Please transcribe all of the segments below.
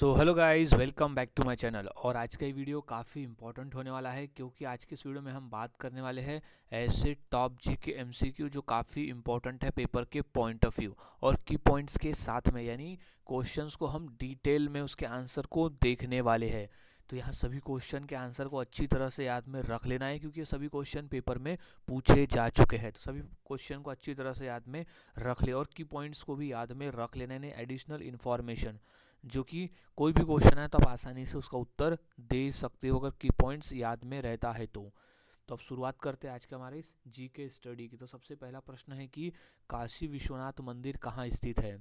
So hello guys, welcome back to my channel. और आज का ये वीडियो काफ़ी इंपॉर्टेंट होने वाला है क्योंकि आज के इस वीडियो में हम बात करने वाले हैं ऐसे टॉप जी के एमसीक्यू जो काफ़ी इंपॉर्टेंट है पेपर के पॉइंट ऑफ व्यू और की पॉइंट्स के साथ में, यानी क्वेश्चंस को हम डिटेल में उसके आंसर को देखने वाले हैं। तो यहाँ सभी क्वेश्चन के आंसर को अच्छी तरह से याद में रख लेना है क्योंकि ये सभी क्वेश्चन पेपर में पूछे जा चुके हैं। तो सभी क्वेश्चन को अच्छी तरह से याद में रख ले और की पॉइंट्स को भी याद में रख लेना है, एडिशनल इन्फॉर्मेशन जो कि कोई भी क्वेश्चन है तो आप आसानी से उसका उत्तर दे सकते हो अगर की पॉइंट्स याद में रहता है तो अब शुरुआत करते हैं आज के हमारे इस जी के स्टडी की। तो सबसे पहला प्रश्न है कि काशी विश्वनाथ मंदिर कहाँ स्थित है।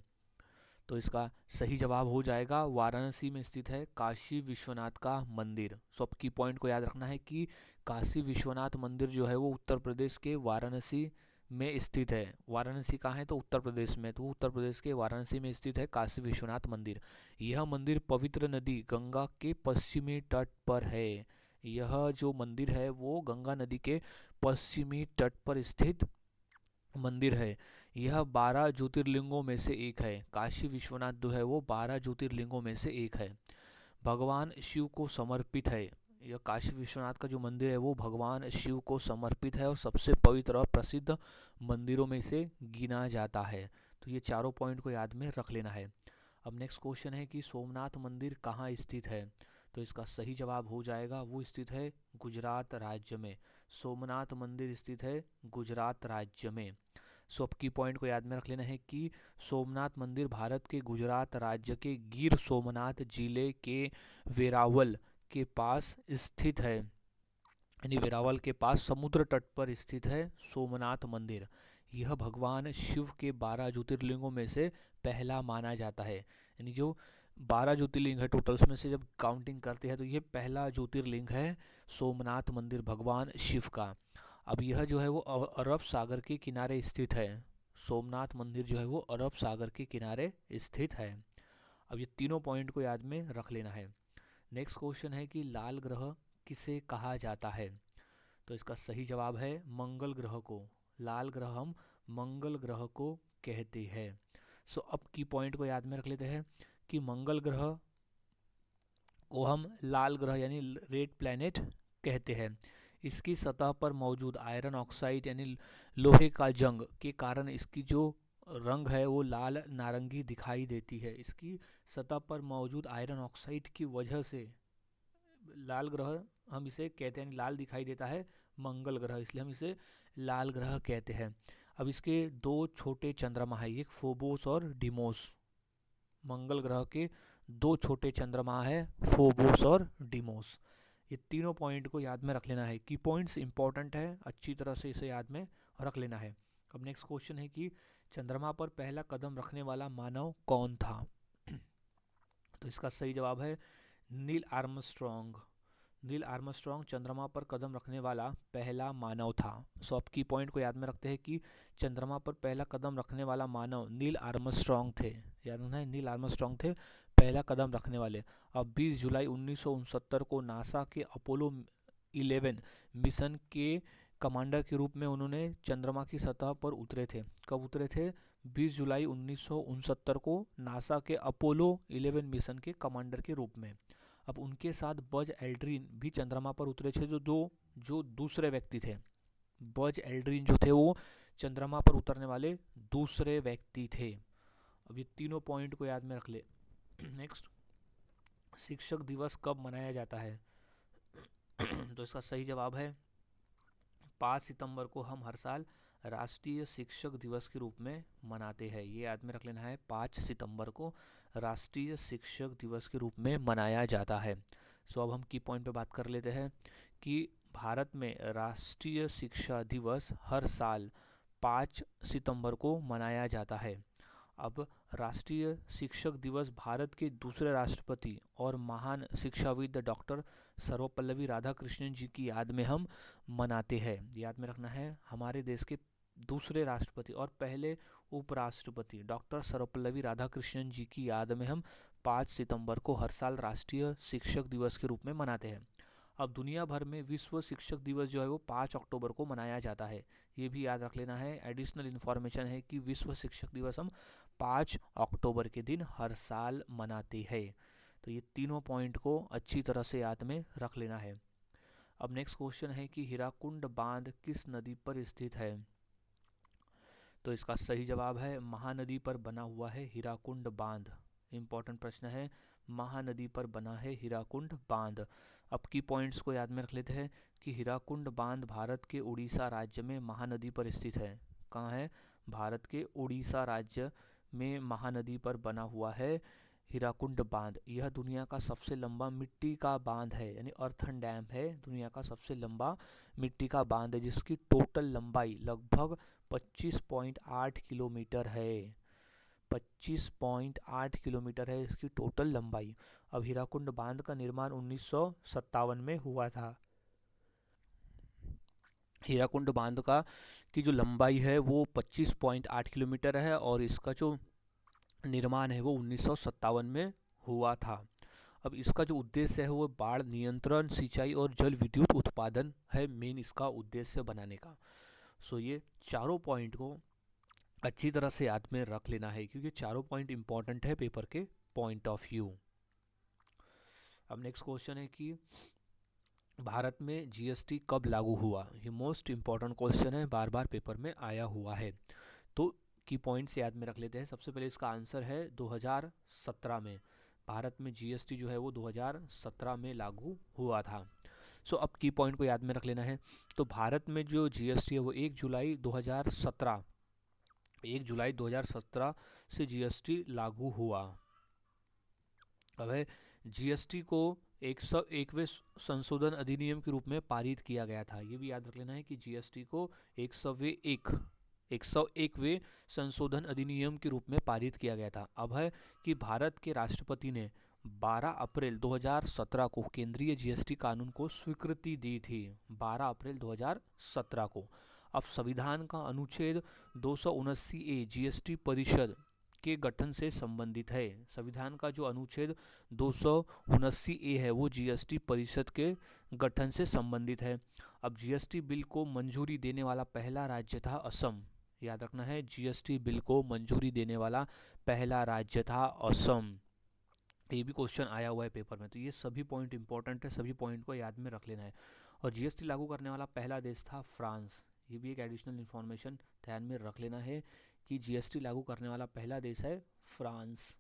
तो इसका सही जवाब हो जाएगा वाराणसी में स्थित है काशी विश्वनाथ का मंदिर। सो अब की पॉइंट को याद रखना है कि काशी विश्वनाथ मंदिर जो है वो उत्तर प्रदेश के वाराणसी में स्थित है। वाराणसी कहाँ है तो उत्तर प्रदेश में, तो उत्तर प्रदेश के वाराणसी में स्थित है काशी विश्वनाथ मंदिर। यह मंदिर पवित्र नदी गंगा के पश्चिमी तट पर है। यह जो मंदिर है वो गंगा नदी के पश्चिमी तट पर स्थित मंदिर है। यह 12 ज्योतिर्लिंगों में से एक है। काशी विश्वनाथ जो है वो 12 ज्योतिर्लिंगों में से एक है। भगवान शिव को समर्पित है। यह काशी विश्वनाथ का जो मंदिर है वो भगवान शिव को समर्पित है और सबसे पवित्र और प्रसिद्ध मंदिरों में से गिना जाता है। तो ये चारों पॉइंट को याद में रख लेना है। अब नेक्स्ट क्वेश्चन है कि सोमनाथ मंदिर कहाँ स्थित है। तो इसका सही जवाब हो जाएगा वो स्थित है गुजरात राज्य में। सोमनाथ मंदिर स्थित है गुजरात राज्य में। सो अब की पॉइंट को याद में रख लेना है कि सोमनाथ मंदिर भारत के गुजरात राज्य के गिर सोमनाथ जिले के वेरावल के पास स्थित है, यानी वेरावल के पास समुद्र तट पर स्थित है सोमनाथ मंदिर। यह भगवान शिव के 12 ज्योतिर्लिंगों में से पहला माना जाता है। यानी जो 12 ज्योतिर्लिंग है टोटल, उसमें से जब काउंटिंग करते हैं तो ये पहला ज्योतिर्लिंग है सोमनाथ मंदिर भगवान शिव का। अब यह जो है वो अरब सागर के किनारे स्थित है। सोमनाथ मंदिर जो है वो अरब सागर के किनारे स्थित है। अब ये तीनों पॉइंट को याद में रख लेना है। नेक्स्ट क्वेश्चन है कि लाल ग्रह किसे कहा जाता है। तो इसका सही जवाब है मंगल ग्रह को। लाल ग्रह हम मंगल ग्रह को कहते हैं। सो अब की पॉइंट को याद में रख लेते हैं कि मंगल ग्रह को हम लाल ग्रह यानी रेड प्लैनेट कहते हैं। इसकी सतह पर मौजूद आयरन ऑक्साइड यानी लोहे का जंग के कारण इसकी जो रंग है वो लाल नारंगी दिखाई देती है। इसकी सतह पर मौजूद आयरन ऑक्साइड की वजह से लाल ग्रह हम इसे कहते हैं, लाल दिखाई देता है मंगल ग्रह, इसलिए हम इसे लाल ग्रह कहते हैं। अब इसके दो छोटे चंद्रमा है, एक फोबोस और डिमोस। मंगल ग्रह के दो छोटे चंद्रमा है फोबोस और डिमोस। ये तीनों पॉइंट को याद में रख लेना है। की पॉइंट्स इंपॉर्टेंट है, अच्छी तरह से इसे याद में रख लेना है। अब नेक्स्ट क्वेश्चन है कि चंद्रमा पर पहला कदम रखने वाला मानव कौन था। तो इसका सही जवाब है नील आर्मस्ट्रॉन्ग। नील आर्मस्ट्रॉन्ग चंद्रमा पर कदम रखने वाला पहला मानव था। सो अब की पॉइंट को याद में रखते हैं कि चंद्रमा पर पहला कदम रखने वाला मानव नील आर्मस्ट्रॉन्ग थे। याद रखना है नील आर्मस्ट्रॉन्ग थे पहला कदम रखने वाले। अब 20 जुलाई 1969 को नासा के अपोलो 11 मिशन के कमांडर के रूप में उन्होंने चंद्रमा की सतह पर उतरे थे। कब उतरे थे? 20 जुलाई 1969 को नासा के अपोलो 11 मिशन के कमांडर के रूप में। अब उनके साथ बज एल्ड्रिन भी चंद्रमा पर उतरे थे, जो दूसरे व्यक्ति थे। बज एल्ड्रिन जो थे वो चंद्रमा पर उतरने वाले दूसरे व्यक्ति थे। अब ये तीनों पॉइंट को याद में रख ले। नेक्स्ट, शिक्षक दिवस कब मनाया जाता है। तो इसका सही जवाब है 5 सितंबर को हम हर साल राष्ट्रीय शिक्षक दिवस के रूप में मनाते हैं। ये याद में रख लेना है, 5 सितंबर को राष्ट्रीय शिक्षक दिवस के रूप में मनाया जाता है। सो अब हम की पॉइंट पे बात कर लेते हैं कि भारत में राष्ट्रीय शिक्षा दिवस हर साल 5 सितंबर को मनाया जाता है। अब राष्ट्रीय शिक्षक दिवस भारत के दूसरे राष्ट्रपति और महान शिक्षाविद डॉक्टर सर्वपल्लवी राधाकृष्णन जी की याद में हम मनाते हैं। याद में रखना है, हमारे देश के दूसरे राष्ट्रपति और पहले उपराष्ट्रपति डॉक्टर सर्वपल्लवी राधाकृष्णन जी की याद में हम 5 सितंबर को हर साल राष्ट्रीय शिक्षक दिवस के रूप में मनाते हैं। अब दुनिया भर में विश्व शिक्षक दिवस जो है वो 5 अक्टूबर को मनाया जाता है। ये भी याद रख लेना है, एडिशनल इन्फॉर्मेशन है कि विश्व शिक्षक दिवस हम 5 अक्टूबर के दिन हर साल मनाते हैं। तो ये तीनों पॉइंट को अच्छी तरह से याद में रख लेना है। अब नेक्स्ट क्वेश्चन है कि हीराकुंड बांध किस नदी पर स्थित है? तो इसका सही जवाब है महानदी पर बना हुआ है हीराकुंड बांध। इंपॉर्टेंट प्रश्न है, महानदी पर बना है हीराकुंड बांध। अब की पॉइंट्स को याद में रख लेते हैं कि हीराकुंड बांध भारत के उड़ीसा राज्य में महानदी पर स्थित है। कहाँ है? भारत के उड़ीसा राज्य में महानदी पर बना हुआ है हीराकुंड बांध। यह दुनिया का सबसे लंबा मिट्टी का बांध है, यानी अर्थन डैम है, दुनिया का सबसे लंबा मिट्टी का बांध है, जिसकी टोटल लंबाई लगभग 25.8 किलोमीटर है। 25.8 किलोमीटर है इसकी टोटल लंबाई। अब हीराकुंड बांध का निर्माण 1957 में हुआ था। हीराकुंड बांध का की जो लंबाई है वो 25.8 किलोमीटर है और इसका जो निर्माण है वो 1957 में हुआ था। अब इसका जो उद्देश्य है वो बाढ़ नियंत्रण, सिंचाई और जल विद्युत उत्पादन है मेन इसका उद्देश्य बनाने का। सो ये चारों पॉइंट को अच्छी तरह से याद में रख लेना है क्योंकि चारों पॉइंट इंपॉर्टेंट है पेपर के पॉइंट ऑफ व्यू। अब नेक्स्ट क्वेश्चन है कि भारत में जीएसटी कब लागू हुआ? ये मोस्ट इंपॉर्टेंट क्वेश्चन है, बार बार पेपर में आया हुआ है, तो की पॉइंट्स याद में रख लेते हैं। सबसे पहले इसका आंसर है 2017 में। भारत में जीएसटी जो है वो 2017 में लागू हुआ था। सो अब की पॉइंट को याद में रख लेना है। तो भारत में जो जीएसटी है वो 1 जुलाई 2017 से जीएसटी लागू हुआ। अब है जीएसटी को 101वें संशोधन अधिनियम के रूप में पारित किया गया था। ये भी याद रख लेना है कि जीएसटी को 101वें संशोधन अधिनियम के रूप में पारित किया गया था। अब है कि भारत के राष्ट्रपति ने 12 अप्रैल 2017 को केंद्रीय जीएसटी कानून को स्वीकृति दी थी। 12 अप्रैल 2017 को। अब संविधान का अनुच्छेद 279A जीएसटी परिषद के गठन से संबंधित है। संविधान का जो अनुच्छेद 279A है वो जीएसटी परिषद के गठन से संबंधित है। अब जीएसटी बिल को मंजूरी देने वाला पहला राज्य था असम। याद रखना है, जीएसटी बिल को मंजूरी देने वाला पहला राज्य था असम। ये भी क्वेश्चन आया हुआ है पेपर में, तो ये सभी पॉइंट इंपॉर्टेंट है, सभी पॉइंट को याद में रख लेना है। और जीएसटी लागू करने वाला पहला देश था फ्रांस। ये भी एक एडिशनल इन्फॉर्मेशन ध्यान में रख लेना है कि जीएसटी लागू करने वाला पहला देश है फ्रांस।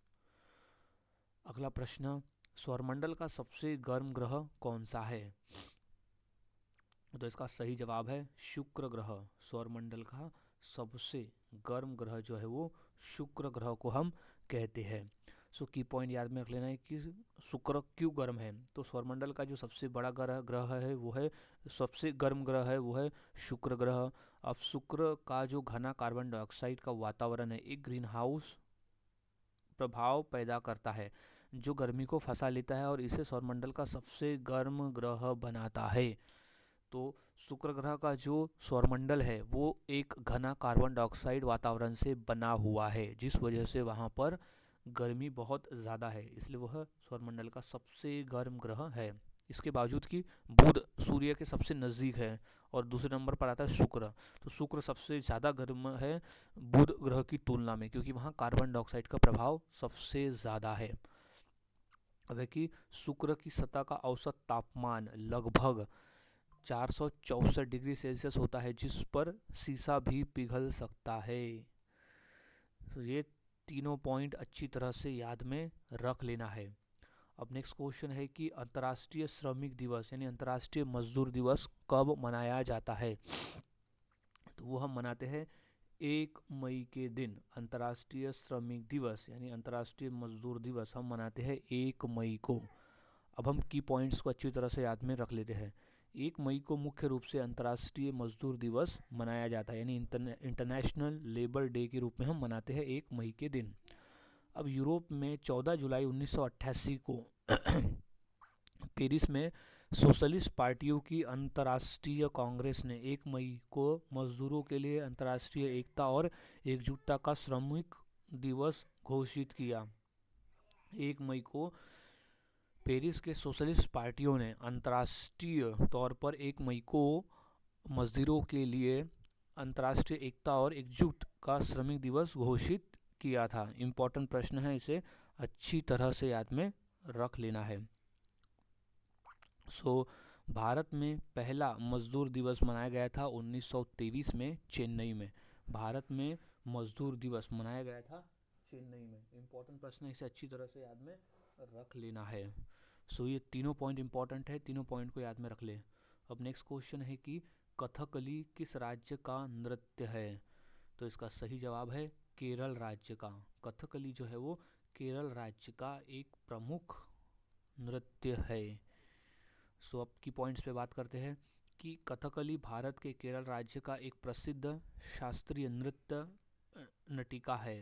अगला प्रश्न, सौरमंडल का सबसे गर्म ग्रह कौन सा है? तो इसका सही जवाब है शुक्र ग्रह। सौरमंडल का सबसे गर्म ग्रह जो है वो शुक्र ग्रह को हम कहते हैं। सो की पॉइंट याद में रख लेना है कि शुक्र क्यों गर्म है। तो सौरमंडल का जो सबसे बड़ा ग्रह है वो है, सबसे गर्म ग्रह है वो है शुक्र ग्रह। अब शुक्र का जो घना कार्बन डाइऑक्साइड का वातावरण है एक ग्रीन हाउस प्रभाव पैदा करता है जो गर्मी को फंसा लेता है और इसे सौरमंडल का सबसे गर्म ग्रह बनाता है। तो शुक्र ग्रह का जो सौरमंडल है वो एक घना कार्बन डाइऑक्साइड वातावरण से बना हुआ है, जिस वजह से वहाँ पर गर्मी बहुत ज़्यादा है, इसलिए वह सौरमंडल का सबसे गर्म ग्रह है। इसके बावजूद कि बुध सूर्य के सबसे नज़दीक है और दूसरे नंबर पर आता है शुक्र। तो शुक्र सबसे ज़्यादा गर्म है बुध ग्रह की तुलना में, क्योंकि वहाँ कार्बन डाइऑक्साइड का प्रभाव सबसे ज़्यादा है। अब है कि शुक्र की सतह का औसत तापमान लगभग 464 डिग्री सेल्सियस होता है, जिस पर शीशा भी पिघल सकता है। तो ये तीनों पॉइंट अच्छी तरह से याद में रख लेना है। अब नेक्स्ट क्वेश्चन है कि अंतर्राष्ट्रीय श्रमिक दिवस यानी अंतर्राष्ट्रीय मजदूर दिवस कब मनाया जाता है? तो वो हम मनाते हैं 1 मई के दिन। अंतर्राष्ट्रीय श्रमिक दिवस यानी अंतर्राष्ट्रीय मजदूर दिवस हम मनाते हैं 1 मई को। अब हम की पॉइंट्स को अच्छी तरह से याद में रख लेते हैं। 1 मई को मुख्य रूप से अंतर्राष्ट्रीय मजदूर दिवस मनाया जाता है, यानी इंटरनेशनल लेबर डे के रूप में हम मनाते हैं 1 मई के दिन। अब यूरोप में 14 जुलाई 1988 को पेरिस में सोशलिस्ट पार्टियों की अंतर्राष्ट्रीय कांग्रेस ने 1 मई को मजदूरों के लिए अंतर्राष्ट्रीय एकता और एकजुटता का श्रमिक दिवस घोषित किया। 1 मई को पेरिस के सोशलिस्ट पार्टियों ने अंतर्राष्ट्रीय तौर पर 1 मई को मजदूरों के लिए अंतर्राष्ट्रीय एकता और एकजुट का श्रमिक दिवस घोषित किया था। इम्पोर्टेंट प्रश्न है, इसे अच्छी तरह से याद में रख लेना है। भारत में पहला मजदूर दिवस मनाया गया था 1923 में चेन्नई में। भारत में मजदूर दिवस मनाया गया था चेन्नई में। इंपॉर्टेंट प्रश्न है, इसे अच्छी तरह से याद में रख लेना है। ये तीनों पॉइंट इंपॉर्टेंट है, तीनों पॉइंट को याद में रख ले। अब नेक्स्ट क्वेश्चन है कि कथकली किस राज्य का नृत्य है? तो इसका सही जवाब है केरल राज्य का। कथकली जो है वो केरल राज्य का एक प्रमुख नृत्य है। अब की पॉइंट्स पे बात करते हैं कि कथकली भारत के केरल राज्य का एक प्रसिद्ध शास्त्रीय नृत्य नटिका है।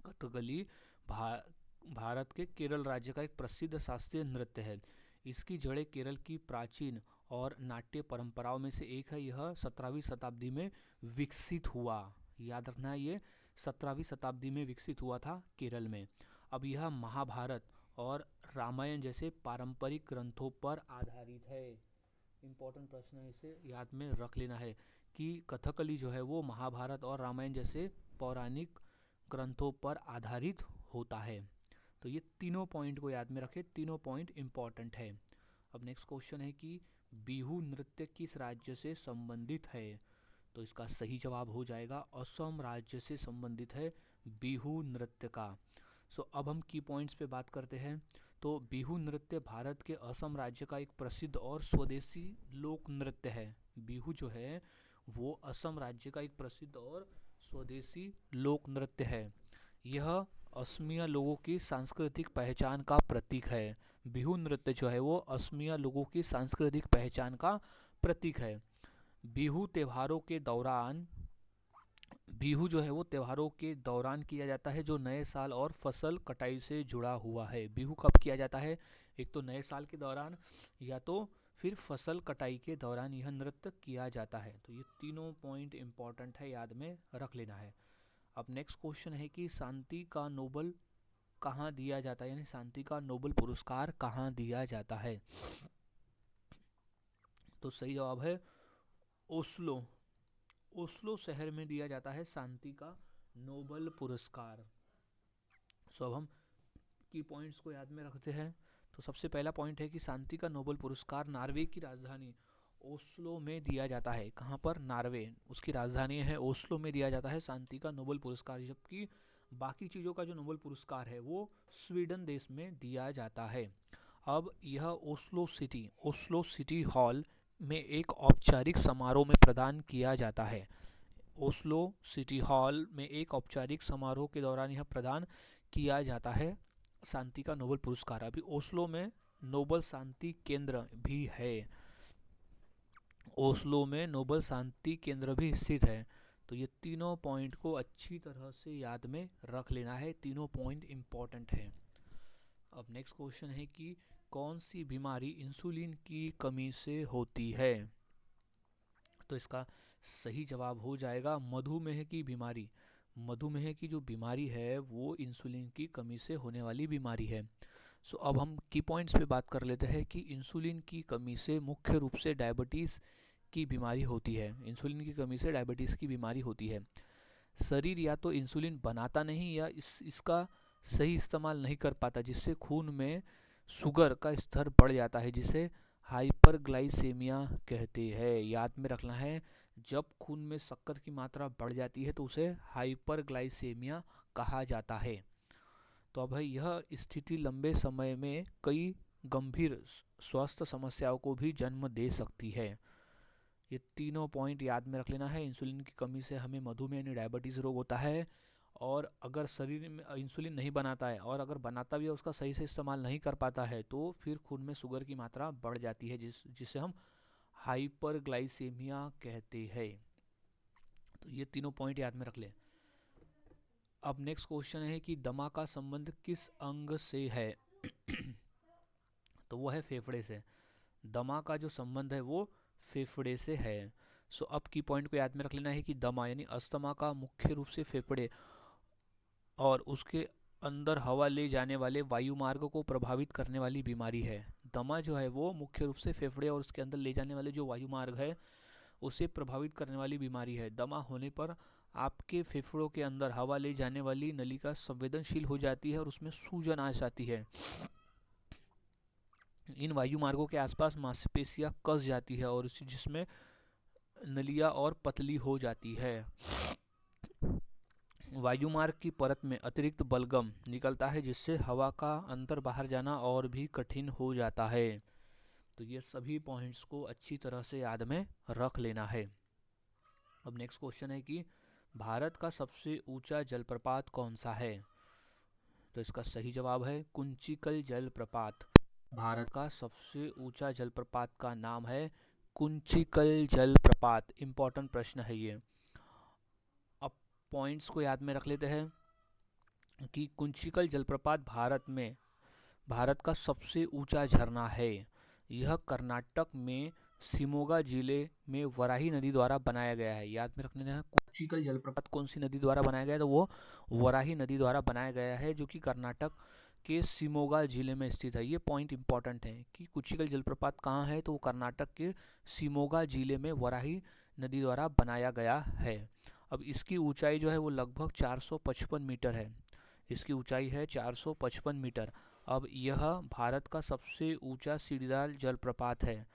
कथकली भारत के केरल राज्य का एक प्रसिद्ध शास्त्रीय नृत्य है। इसकी जड़ें केरल की प्राचीन और नाट्य परंपराओं में से एक है। यह 17वीं शताब्दी में विकसित हुआ। याद रखना है, ये 17वीं शताब्दी में विकसित हुआ था केरल में। अब यह महाभारत और रामायण जैसे पारंपरिक ग्रंथों पर आधारित है। इंपॉर्टेंट प्रश्न है, इसे याद में रख लेना है कि कथकली जो है वो महाभारत और रामायण जैसे पौराणिक ग्रंथों पर आधारित होता है। तो ये तीनों पॉइंट को याद में रखें, तीनों पॉइंट इंपॉर्टेंट है। अब नेक्स्ट क्वेश्चन है कि बिहू नृत्य किस राज्य से संबंधित है? तो इसका सही जवाब हो जाएगा असम राज्य से संबंधित है बिहू नृत्य का। अब हम की पॉइंट्स पे बात करते हैं। तो बिहू नृत्य भारत के असम राज्य का एक प्रसिद्ध और स्वदेशी लोक नृत्य है। बिहू जो है वो असम राज्य का एक प्रसिद्ध और स्वदेशी लोक नृत्य है। यह असमिया लोगों की सांस्कृतिक पहचान का प्रतीक है। बिहू नृत्य जो है वो असमिया लोगों की सांस्कृतिक पहचान का प्रतीक है। बिहू त्योहारों के दौरान बिहू जो है वो त्योहारों के दौरान किया जाता है, जो नए साल और फसल कटाई से जुड़ा हुआ है। बिहू कब किया जाता है? एक तो नए साल के दौरान या तो फिर फसल कटाई के दौरान यह नृत्य किया जाता है। तो ये तीनों पॉइंट इंपॉर्टेंट है, याद में रख लेना है। अब नेक्स्ट क्वेश्चन है कि शांति का नोबल कहाँ दिया जाता है, यानी शांति का नोबल पुरस्कार कहाँ दिया जाता है? तो सही जवाब है ओस्लो। ओस्लो शहर में दिया जाता है शांति का नोबल पुरस्कार। अब हम की पॉइंट्स को याद में रखते हैं। तो सबसे पहला पॉइंट है कि शांति का नोबल पुरस्कार नॉर्वे की राजधानी ओस्लो में दिया जाता है। कहाँ पर? नॉर्वे, उसकी राजधानी है ओस्लो में दिया जाता है शांति का नोबल पुरस्कार। जबकि बाकी चीज़ों का जो नोबल पुरस्कार है वो स्वीडन देश में दिया जाता है। अब यह ओस्लो सिटी हॉल में एक औपचारिक समारोह में प्रदान किया जाता है। ओस्लो सिटी हॉल में एक औपचारिक समारोह के दौरान यह प्रदान किया जाता है शांति का नोबल पुरस्कार। अभी ओस्लो में नोबल शांति केंद्र भी है। ओस्लो में नोबल शांति केंद्र भी स्थित है। तो ये तीनों पॉइंट को अच्छी तरह से याद में रख लेना है, तीनों पॉइंट इंपॉर्टेंट है। अब नेक्स्ट क्वेश्चन है कि कौन सी बीमारी इंसुलिन की कमी से होती है? तो इसका सही जवाब हो जाएगा मधुमेह की बीमारी। मधुमेह की जो बीमारी है वो इंसुलिन की कमी से होने वाली बीमारी है। अब हम की पॉइंट्स पे बात कर लेते हैं कि इंसुलिन की कमी से मुख्य रूप से डायबिटीज़ की बीमारी होती है। इंसुलिन की कमी से डायबिटीज़ की बीमारी होती है। शरीर या तो इंसुलिन बनाता नहीं या इसका सही इस्तेमाल नहीं कर पाता, जिससे खून में शुगर का स्तर बढ़ जाता है, जिसे हाइपरग्लाइसेमिया कहते हैं। याद में रखना है, जब खून में शक्कर की मात्रा बढ़ जाती है तो उसे हाइपरग्लाइसेमिया कहा जाता है। तो अब यह स्थिति लंबे समय में कई गंभीर स्वास्थ्य समस्याओं को भी जन्म दे सकती है। ये तीनों पॉइंट याद में रख लेना है। इंसुलिन की कमी से हमें मधुमेह यानी डायबिटीज़ रोग होता है, और अगर शरीर में इंसुलिन नहीं बनाता है और अगर बनाता भी है उसका सही से इस्तेमाल नहीं कर पाता है तो फिर खून में शुगर की मात्रा बढ़ जाती है, जिसे हम हाइपरग्लाइसेमिया कहते हैं। तो ये तीनों पॉइंट याद में रख लें। अब नेक्स्ट क्वेश्चन है कि दमा का संबंध किस अंग से है? तो वो है फेफड़े से। दमा का जो संबंध है वो फेफड़े से है। अब की पॉइंट को याद में रख लेना है कि दमा यानी अस्थमा का मुख्य रूप से फेफड़े और उसके अंदर हवा ले जाने वाले वायुमार्ग को प्रभावित करने वाली बीमारी है। दमा जो है वो मुख्य रूप से फेफड़े और उसके अंदर ले जाने वाले जो वायुमार्ग है उसे प्रभावित करने वाली बीमारी है। दमा होने पर आपके फेफड़ों के अंदर हवा ले जाने वाली नलिका संवेदनशील हो जाती है और उसमें सूजन आ जाती है। इन वायु मार्गों के आसपास मांसपेशियां कस जाती है और जिसमें नलियां और पतली हो जाती है। वायुमार्ग की परत में अतिरिक्त बलगम निकलता है जिससे हवा का अंदर बाहर जाना और भी कठिन हो जाता है। तो ये सभी पॉइंट्स को अच्छी तरह से याद में रख लेना है। अब नेक्स्ट क्वेश्चन है कि भारत का सबसे ऊंचा जलप्रपात कौन सा है? तो इसका सही जवाब है कुंचिकल जलप्रपात। भारत का सबसे ऊंचा जलप्रपात का नाम है कुंचिकल जलप्रपात। इंपॉर्टेंट प्रश्न है ये। अब पॉइंट्स को याद में रख लेते हैं कि कुंचिकल जलप्रपात भारत का सबसे ऊंचा झरना है। यह कर्नाटक में शिमोगा जिले में वराही नदी द्वारा बनाया गया है। याद में रखने हैं कुंचिकल जलप्रपात कौन सी नदी द्वारा बनाया गया है, तो वो वराही नदी द्वारा बनाया गया है जो कि कर्नाटक के शिमोगा जिले में स्थित है। ये पॉइंट इंपॉर्टेंट है कि कुंचिकल जलप्रपात कहाँ है, तो वो कर्नाटक के शिमोगा जिले में वराही नदी द्वारा बनाया गया है। अब इसकी ऊंचाई जो है वो लगभग 455 मीटर है। इसकी ऊंचाई है 455 मीटर। अब यह भारत का सबसे ऊंचा सीढ़ीदार जलप्रपात है।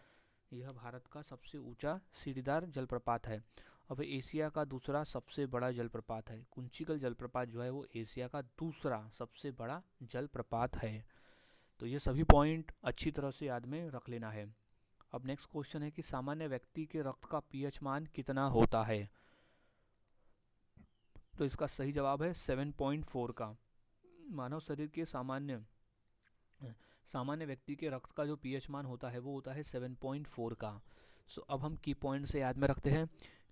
यह भारत का सबसे ऊंचा सीढ़ीदार जलप्रपात है। अब एशिया का दूसरा सबसे बड़ा जलप्रपात है। कुंचिकल जलप्रपात जो है वो एशिया का दूसरा सबसे बड़ा जलप्रपात है। तो ये सभी पॉइंट अच्छी तरह से याद में रख लेना है। अब नेक्स्ट क्वेश्चन है कि सामान्य व्यक्ति के रक्त का पीएच मान कितना होता है? तो इसका सही जवाब है 7.4 का। मानव शरीर के सामान्य व्यक्ति के रक्त का जो पीएच मान होता है वो होता है 7.4 का। सो अब हम की पॉइंट से याद में रखते हैं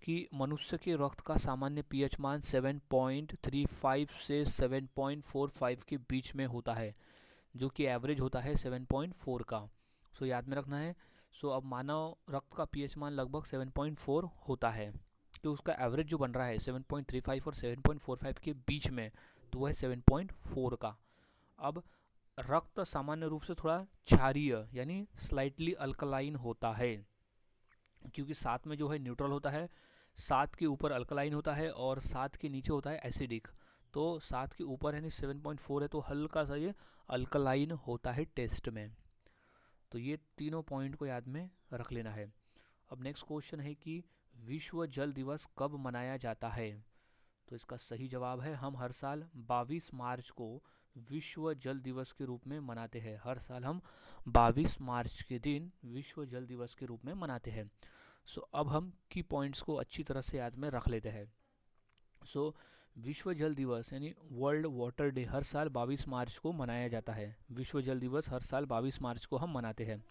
कि मनुष्य के रक्त का सामान्य पीएच मान 7.35 से 7.45 के बीच में होता है, जो कि एवरेज होता है 7.4 का। सो याद में रखना है। सो अब मानव रक्त का पीएच मान लगभग 7.4 होता है, तो उसका एवरेज जो बन रहा है 7.35 और 7.45 के बीच में, तो वह है 7.4 का। अब रक्त सामान्य रूप से थोड़ा क्षारीय यानी स्लाइटली अल्कलाइन होता है, क्योंकि 7 में जो है न्यूट्रल होता है, 7 के ऊपर अल्कलाइन होता है और 7 के नीचे होता है एसिडिक। तो 7 के ऊपर यानी 7.4 है तो हल्का सा ये अल्कलाइन होता है टेस्ट में। तो ये तीनों पॉइंट को याद में रख लेना है। अब नेक्स्ट क्वेश्चन है कि विश्व जल दिवस कब मनाया जाता है? तो इसका सही जवाब है हम हर साल 22 मार्च को विश्व जल दिवस के रूप में मनाते हैं। हर साल हम 22 मार्च के दिन विश्व जल दिवस के रूप में मनाते हैं। सो अब हम की पॉइंट्स को अच्छी तरह से याद में रख लेते हैं। सो विश्व जल दिवस यानी वर्ल्ड वाटर डे हर साल 22 मार्च को मनाया जाता है। विश्व जल दिवस हर साल 22 मार्च को हम मनाते हैं।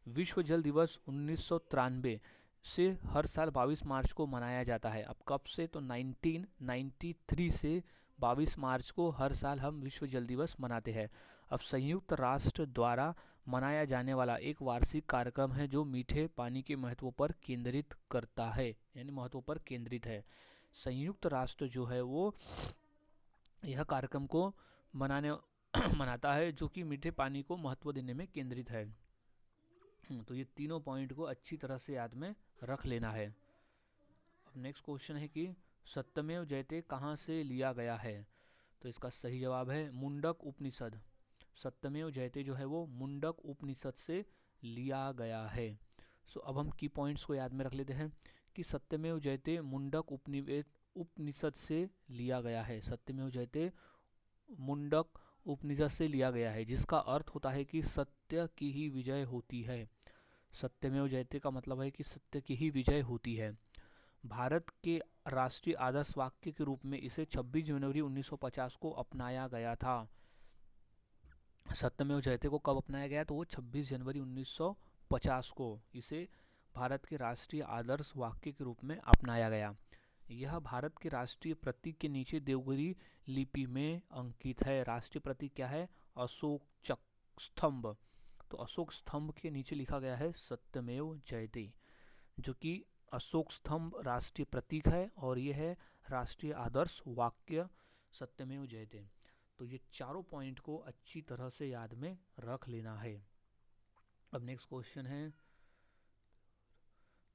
विश्व जल दिवस 1993 से हर साल 22 मार्च को मनाया जाता है। अब कब से, तो 1993 से 22 मार्च को हर साल हम विश्व जल दिवस मनाते हैं। अब संयुक्त राष्ट्र द्वारा मनाया जाने वाला एक वार्षिक कार्यक्रम है जो मीठे पानी के महत्व पर केंद्रित करता है, यानी महत्व पर केंद्रित है। संयुक्त राष्ट्र जो है वो यह कार्यक्रम को मनाता है जो कि मीठे पानी को महत्व देने में केंद्रित है। तो ये तीनों पॉइंट को अच्छी तरह से याद में रख लेना है। अब नेक्स्ट क्वेश्चन है कि सत्यमेव जयते कहाँ से लिया गया है? तो इसका सही जवाब है मुंडक उपनिषद। सत्यमेव जयते जो है वो मुंडक उपनिषद से लिया गया है। सो अब हम की पॉइंट्स को याद में रख लेते हैं कि सत्यमेव जयते मुंडक उपनिषद से लिया गया है। सत्यमेव जयते मुंडक उपनिषद से लिया गया है, जिसका अर्थ होता है कि सत्य की ही विजय होती है। सत्यमेव जयते का मतलब है कि सत्य की ही विजय होती है। भारत के राष्ट्रीय आदर्श वाक्य के रूप में इसे 26 जनवरी 1950 को अपनाया गया था। सत्यमेव जयते को कब अपनाया गया? तो वो 26 जनवरी 1950 को इसे भारत के राष्ट्रीय आदर्श वाक्य के रूप में अपनाया गया। यह भारत के राष्ट्रीय प्रतीक के नीचे देवगिरी लिपि में अंकित है। राष्ट्रीय प्रतीक क्या है? अशोक स्तंभ। तो अशोक स्तंभ के नीचे लिखा गया है सत्यमेव जयते, जो कि अशोक स्तंभ राष्ट्रीय प्रतीक है और ये है राष्ट्रीय आदर्श वाक्य सत्यमेव जयते। तो ये चारों पॉइंट को अच्छी तरह से याद में रख लेना है। अब नेक्स्ट क्वेश्चन है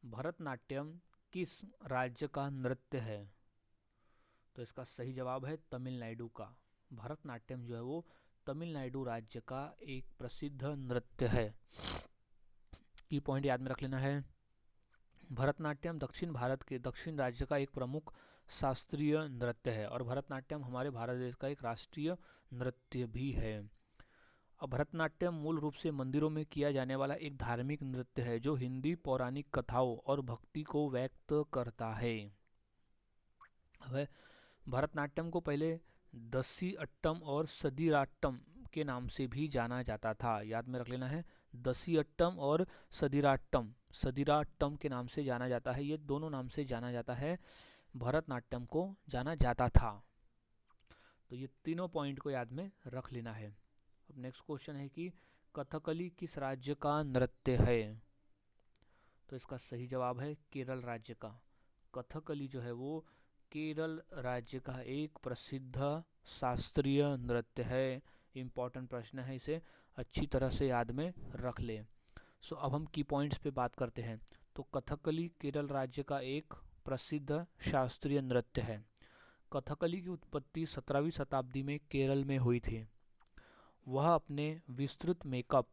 भरतनाट्यम किस राज्य का नृत्य है? तो इसका सही जवाब है तमिलनाडु का। भरतनाट्यम जो है वो तमिलनाडु राज्य का एक प्रसिद्ध नृत्य है। की पॉइंट याद में रख लेना है। भरतनाट्यम दक्षिण भारत के दक्षिण राज्य का एक प्रमुख शास्त्रीय नृत्य है और भरतनाट्यम हमारे भारत देश का एक राष्ट्रीय नृत्य भी है। अब भरतनाट्यम मूल रूप से मंदिरों में किया जाने वाला एक धार्मिक नृत्य है जो हिंदी पौराणिक कथाओं और भक्ति को व्यक्त करता है। वह भरतनाट्यम को पहले दसी अट्टम और सदिराट्टम के नाम से भी जाना जाता था। याद में रख लेना है, दसी अट्टम और सदिराट्टम, सदिराट्टम के नाम से जाना जाता है। ये दोनों नाम से जाना जाता है, भरतनाट्यम को जाना जाता था। तो ये तीनों पॉइंट को याद में रख लेना है। अब नेक्स्ट क्वेश्चन है कि कथकली किस राज्य का नृत्य है? तो इसका सही जवाब है केरल राज्य का। कथकली जो है वो केरल राज्य का एक प्रसिद्ध शास्त्रीय नृत्य है। इम्पॉर्टेंट प्रश्न है, इसे अच्छी तरह से याद में रख ले। सो अब हम की पॉइंट्स पे बात करते हैं। तो कथकली केरल राज्य का एक प्रसिद्ध शास्त्रीय नृत्य है। कथकली की उत्पत्ति 17वीं शताब्दी में केरल में हुई थी। वह अपने विस्तृत मेकअप,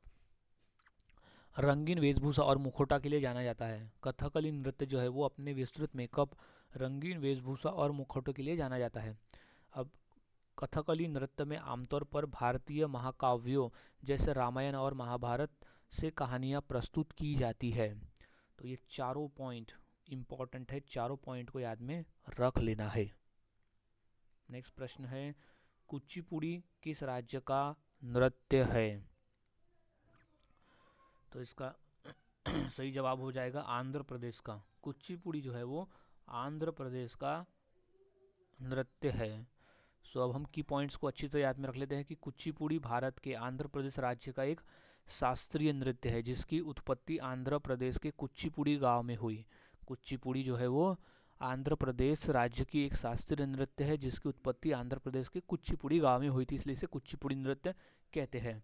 रंगीन वेशभूषा और मुखौटा के लिए जाना जाता है। कथकली नृत्य जो है वो अपने विस्तृत मेकअप, रंगीन वेशभूषा और मुखौटों के लिए जाना जाता है। अब कथकली नृत्य में आमतौर पर भारतीय महाकाव्यों जैसे रामायण और महाभारत से कहानियाँ प्रस्तुत की जाती है। तो ये चारों पॉइंट इम्पॉर्टेंट है, चारों पॉइंट को याद में रख लेना है। नेक्स्ट प्रश्न है, कुचिपुड़ी किस राज्य का नृत्य है? तो इसका सही जवाब हो जाएगा आंध्र प्रदेश का। कुचिपुड़ी जो है वो आंध्र प्रदेश का नृत्य है। सो अब हम की पॉइंट्स को अच्छी तरह याद में रख लेते हैं कि कुचिपुड़ी भारत के आंध्र प्रदेश राज्य का एक शास्त्रीय नृत्य है जिसकी उत्पत्ति आंध्र प्रदेश के कुचिपुड़ी गांव में हुई। कुचिपुड़ी जो है वो आंध्र प्रदेश राज्य की एक शास्त्रीय नृत्य है जिसकी उत्पत्ति आंध्र प्रदेश के कुचिपुड़ी गांव में हुई थी, इसलिए इसे कुचिपुड़ी नृत्य कहते हैं।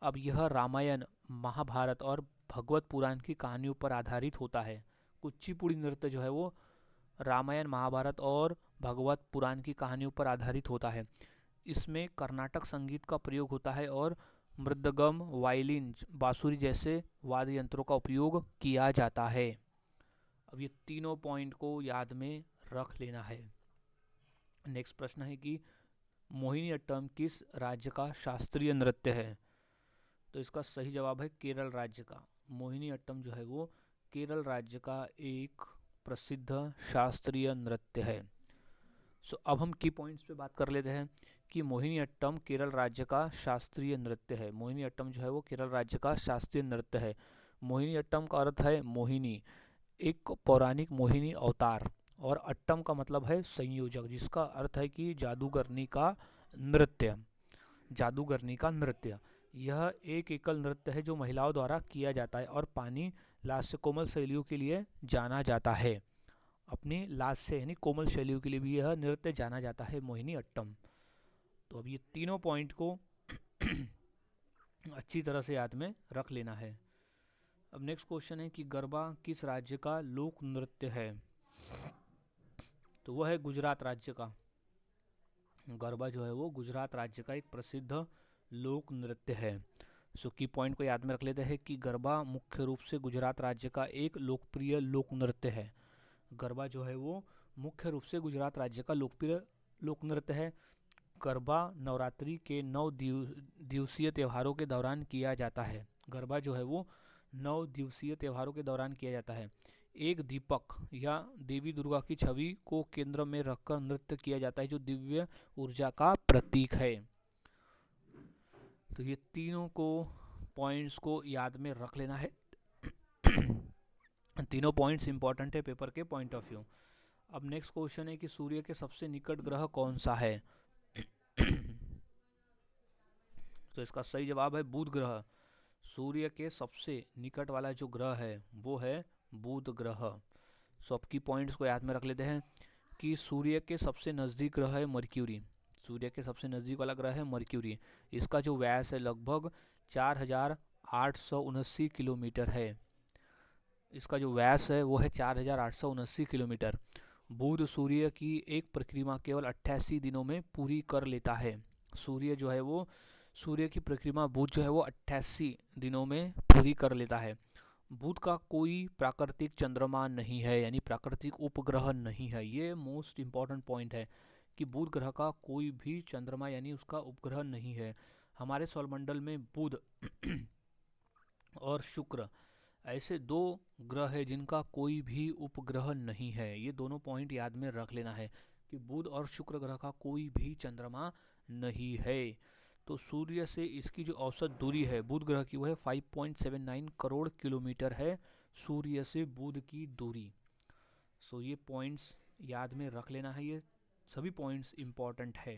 अब यह रामायण, महाभारत और भगवत पुराण की कहानियों पर आधारित होता है। कुचिपुड़ी नृत्य जो है वो रामायण, महाभारत और भगवत पुराण की कहानियों पर आधारित होता है। इसमें कर्नाटक संगीत का प्रयोग होता है और मृदगम, वायलिन, बांसुरी जैसे वाद्य यंत्रों का उपयोग किया जाता है। अब ये तीनों पॉइंट को याद में रख लेना है। नेक्स्ट प्रश्न है कि मोहिनीअट्टम किस राज्य का शास्त्रीय नृत्य है? तो इसका सही जवाब है केरल राज्य का। मोहिनीअट्टम जो है वो केरल राज्य का एक प्रसिद्ध शास्त्रीय नृत्य है। सो अब हम की पॉइंट्स पे बात कर लेते हैं कि मोहिनीअट्टम केरल राज्य का शास्त्रीय नृत्य है। मोहिनीअट्टम जो है वो केरल राज्य का शास्त्रीय नृत्य है। मोहिनीअट्टम का अर्थ है मोहिनी, एक पौराणिक मोहिनी अवतार, और अट्टम का मतलब है संयोजक, जिसका अर्थ है कि जादूगरनी का नृत्य, जादूगरनी का नृत्य। यह एक एकल नृत्य है जो महिलाओं द्वारा किया जाता है और पानी लास्य कोमल शैलियों के लिए जाना जाता है। अपनी लास्य यानी कोमल शैलियों के लिए भी यह नृत्य जाना जाता है, मोहिनी अट्टम। तो अब ये तीनों पॉइंट को अच्छी तरह से याद में रख लेना है। अब नेक्स्ट क्वेश्चन है कि गरबा किस राज्य का लोक नृत्य है? तो वह है गुजरात राज्य का। गरबा जो है वो गुजरात राज्य का एक प्रसिद्ध लोक नृत्य है। सो की पॉइंट को याद में रख लेते हैं कि गरबा मुख्य रूप से गुजरात राज्य का एक लोकप्रिय लोक नृत्य है। गरबा जो है वो मुख्य रूप से गुजरात राज्य का लोकप्रिय लोक नृत्य है। गरबा नवरात्रि के 9 दिवसीय त्योहारों के दौरान किया जाता है। गरबा जो है वो 9 दिवसीय त्योहारों के दौरान किया जाता है। एक दीपक या देवी दुर्गा की छवि को केंद्र में रखकर नृत्य किया जाता है जो दिव्य ऊर्जा का प्रतीक है। तो ये तीनों को पॉइंट्स को याद में रख लेना है। तीनों पॉइंट्स इंपॉर्टेंट है पेपर के पॉइंट ऑफ व्यू। अब नेक्स्ट क्वेश्चन है कि सूर्य के सबसे निकट ग्रह कौन सा है? तो इसका सही जवाब है बुध ग्रह। सूर्य के सबसे निकट वाला जो ग्रह है वो है बुध ग्रह। सो अब की पॉइंट्स को याद में रख लेते हैं कि सूर्य के सबसे नज़दीक ग्रह है मर्क्यूरी। सूर्य के सबसे नज़दीक वाला ग्रह है मर्क्यूरी। इसका जो व्यास है लगभग 4879 किलोमीटर है। इसका जो व्यास है वो है 4879 किलोमीटर। बुध सूर्य की एक परिक्रमा केवल 88 दिनों में पूरी कर लेता है। सूर्य जो है वो सूर्य की परिक्रमा बुध जो है वो 88 दिनों में पूरी कर लेता है। बुध का कोई प्राकृतिक चंद्रमा नहीं है, यानी प्राकृतिक उपग्रह नहीं है। ये मोस्ट इम्पॉर्टेंट पॉइंट है कि बुध ग्रह का कोई भी चंद्रमा यानी उसका उपग्रह नहीं है। हमारे सौरमंडल में बुध और शुक्र ऐसे दो ग्रह है जिनका कोई भी उपग्रह नहीं है। ये दोनों पॉइंट याद में रख लेना है कि बुध और शुक्र ग्रह का कोई भी चंद्रमा नहीं है। तो सूर्य से इसकी जो औसत दूरी है बुध ग्रह की, वो है 5.79 करोड़ किलोमीटर है सूर्य से बुध की दूरी। सो ये पॉइंट्स याद में रख लेना है, ये सभी पॉइंट्स इंपॉर्टेंट है।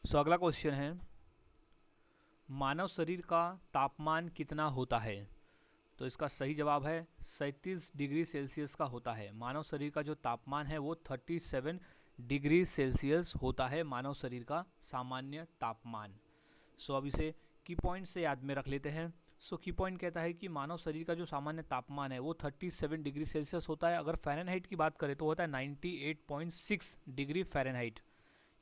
सो अगला क्वेश्चन है, मानव शरीर का तापमान कितना होता है? तो इसका सही जवाब है 37 डिग्री सेल्सियस का होता है। मानव शरीर का जो तापमान है वो 37 डिग्री सेल्सियस होता है, मानव शरीर का सामान्य तापमान। सो अब इसे की पॉइंट से याद में रख लेते हैं। सो की पॉइंट कहता है कि मानव शरीर का जो सामान्य तापमान है वो 37 डिग्री सेल्सियस होता है। अगर फ़ारेनहाइट की बात करें तो होता है 98.6 डिग्री फ़ारेनहाइट।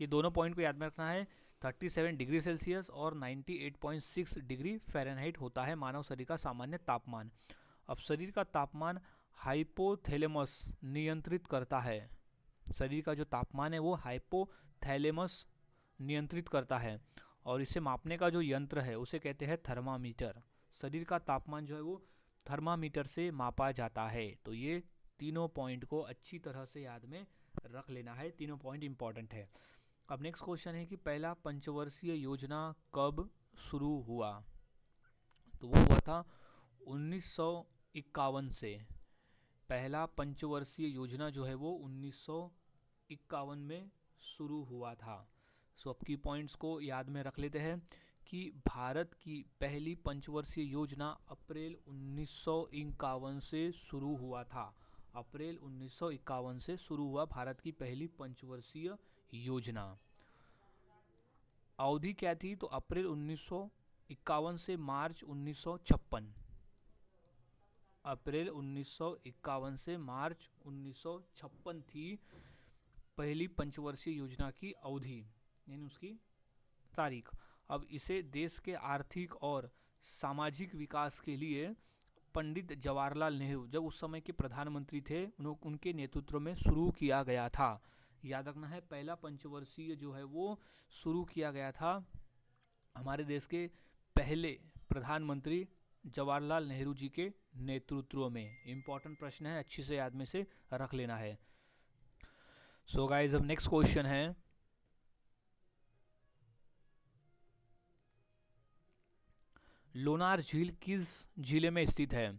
ये दोनों पॉइंट को याद में रखना है, 37 डिग्री सेल्सियस और 98.6 डिग्री फ़ारेनहाइट होता है मानव शरीर का सामान्य तापमान। अब शरीर का तापमान हाइपोथैलेमस नियंत्रित करता है। शरीर का जो तापमान है वो हाइपोथैलेमस नियंत्रित करता है, और इसे मापने का जो यंत्र है उसे कहते हैं थर्मामीटर। शरीर का तापमान जो है वो थर्मामीटर से मापा जाता है। तो ये तीनों पॉइंट को अच्छी तरह से याद में रख लेना है, तीनों पॉइंट इंपॉर्टेंट है। अब नेक्स्ट क्वेश्चन है कि पहला पंचवर्षीय योजना कब शुरू हुआ? तो वो हुआ था 1951 से। पहला पंचवर्षीय योजना जो है वो 1951 में शुरू हुआ था। सो अब की पॉइंट्स को याद में रख लेते हैं कि भारत की पहली पंचवर्षीय योजना अप्रैल 1951 से शुरू हुआ था। अप्रैल 1951 से शुरू हुआ भारत की पहली पंचवर्षीय योजना। अवधि क्या थी? तो अप्रैल 1951 से मार्च 1956। अप्रैल 1951 से मार्च 1956 थी पहली पंचवर्षीय योजना की अवधि, यानी उसकी तारीख। अब इसे देश के आर्थिक और सामाजिक विकास के लिए पंडित जवाहरलाल नेहरू जब उस समय के प्रधानमंत्री थे उनके नेतृत्व में शुरू किया गया था। याद रखना है, पहला पंचवर्षीय जो है वो शुरू किया गया था हमारे देश के पहले प्रधानमंत्री जवाहरलाल नेहरू जी के नेतृत्व में। इंपॉर्टेंट प्रश्न है, अच्छी से याद में से रख लेना है। सो गाइस, अब नेक्स्ट क्वेश्चन है, लोनार झील किस जिले में स्थित है?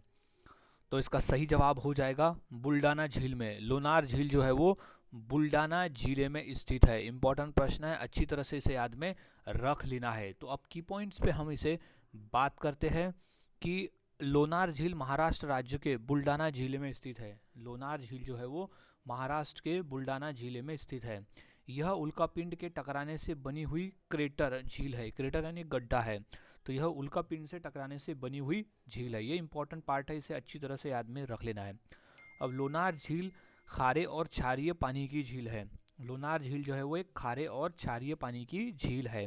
तो इसका सही जवाब हो जाएगा बुल्डाना झील में। लोनार झील जो है वो बुल्डाना जिले में स्थित है। इंपॉर्टेंट प्रश्न है, अच्छी तरह से इसे याद में रख लेना है। तो अब की पॉइंट्स पे हम इसे बात करते हैं कि लोनार झील महाराष्ट्र राज्य के बुल्डाना जिले में स्थित है। लोनार झील जो है वो महाराष्ट्र के बुल्डाना जिले में स्थित है। यह उल्कापिंड के टकराने से बनी हुई क्रेटर झील है। क्रेटर यानी गड्ढा है, तो यह उल्कापिंड से टकराने से बनी हुई झील है। ये इंपॉर्टेंट पार्ट है, इसे अच्छी तरह से याद में रख लेना है। अब लोनार झील खारे और क्षारीय पानी की झील है। लोनार झील जो है वो एक खारे और क्षारीय पानी की झील है।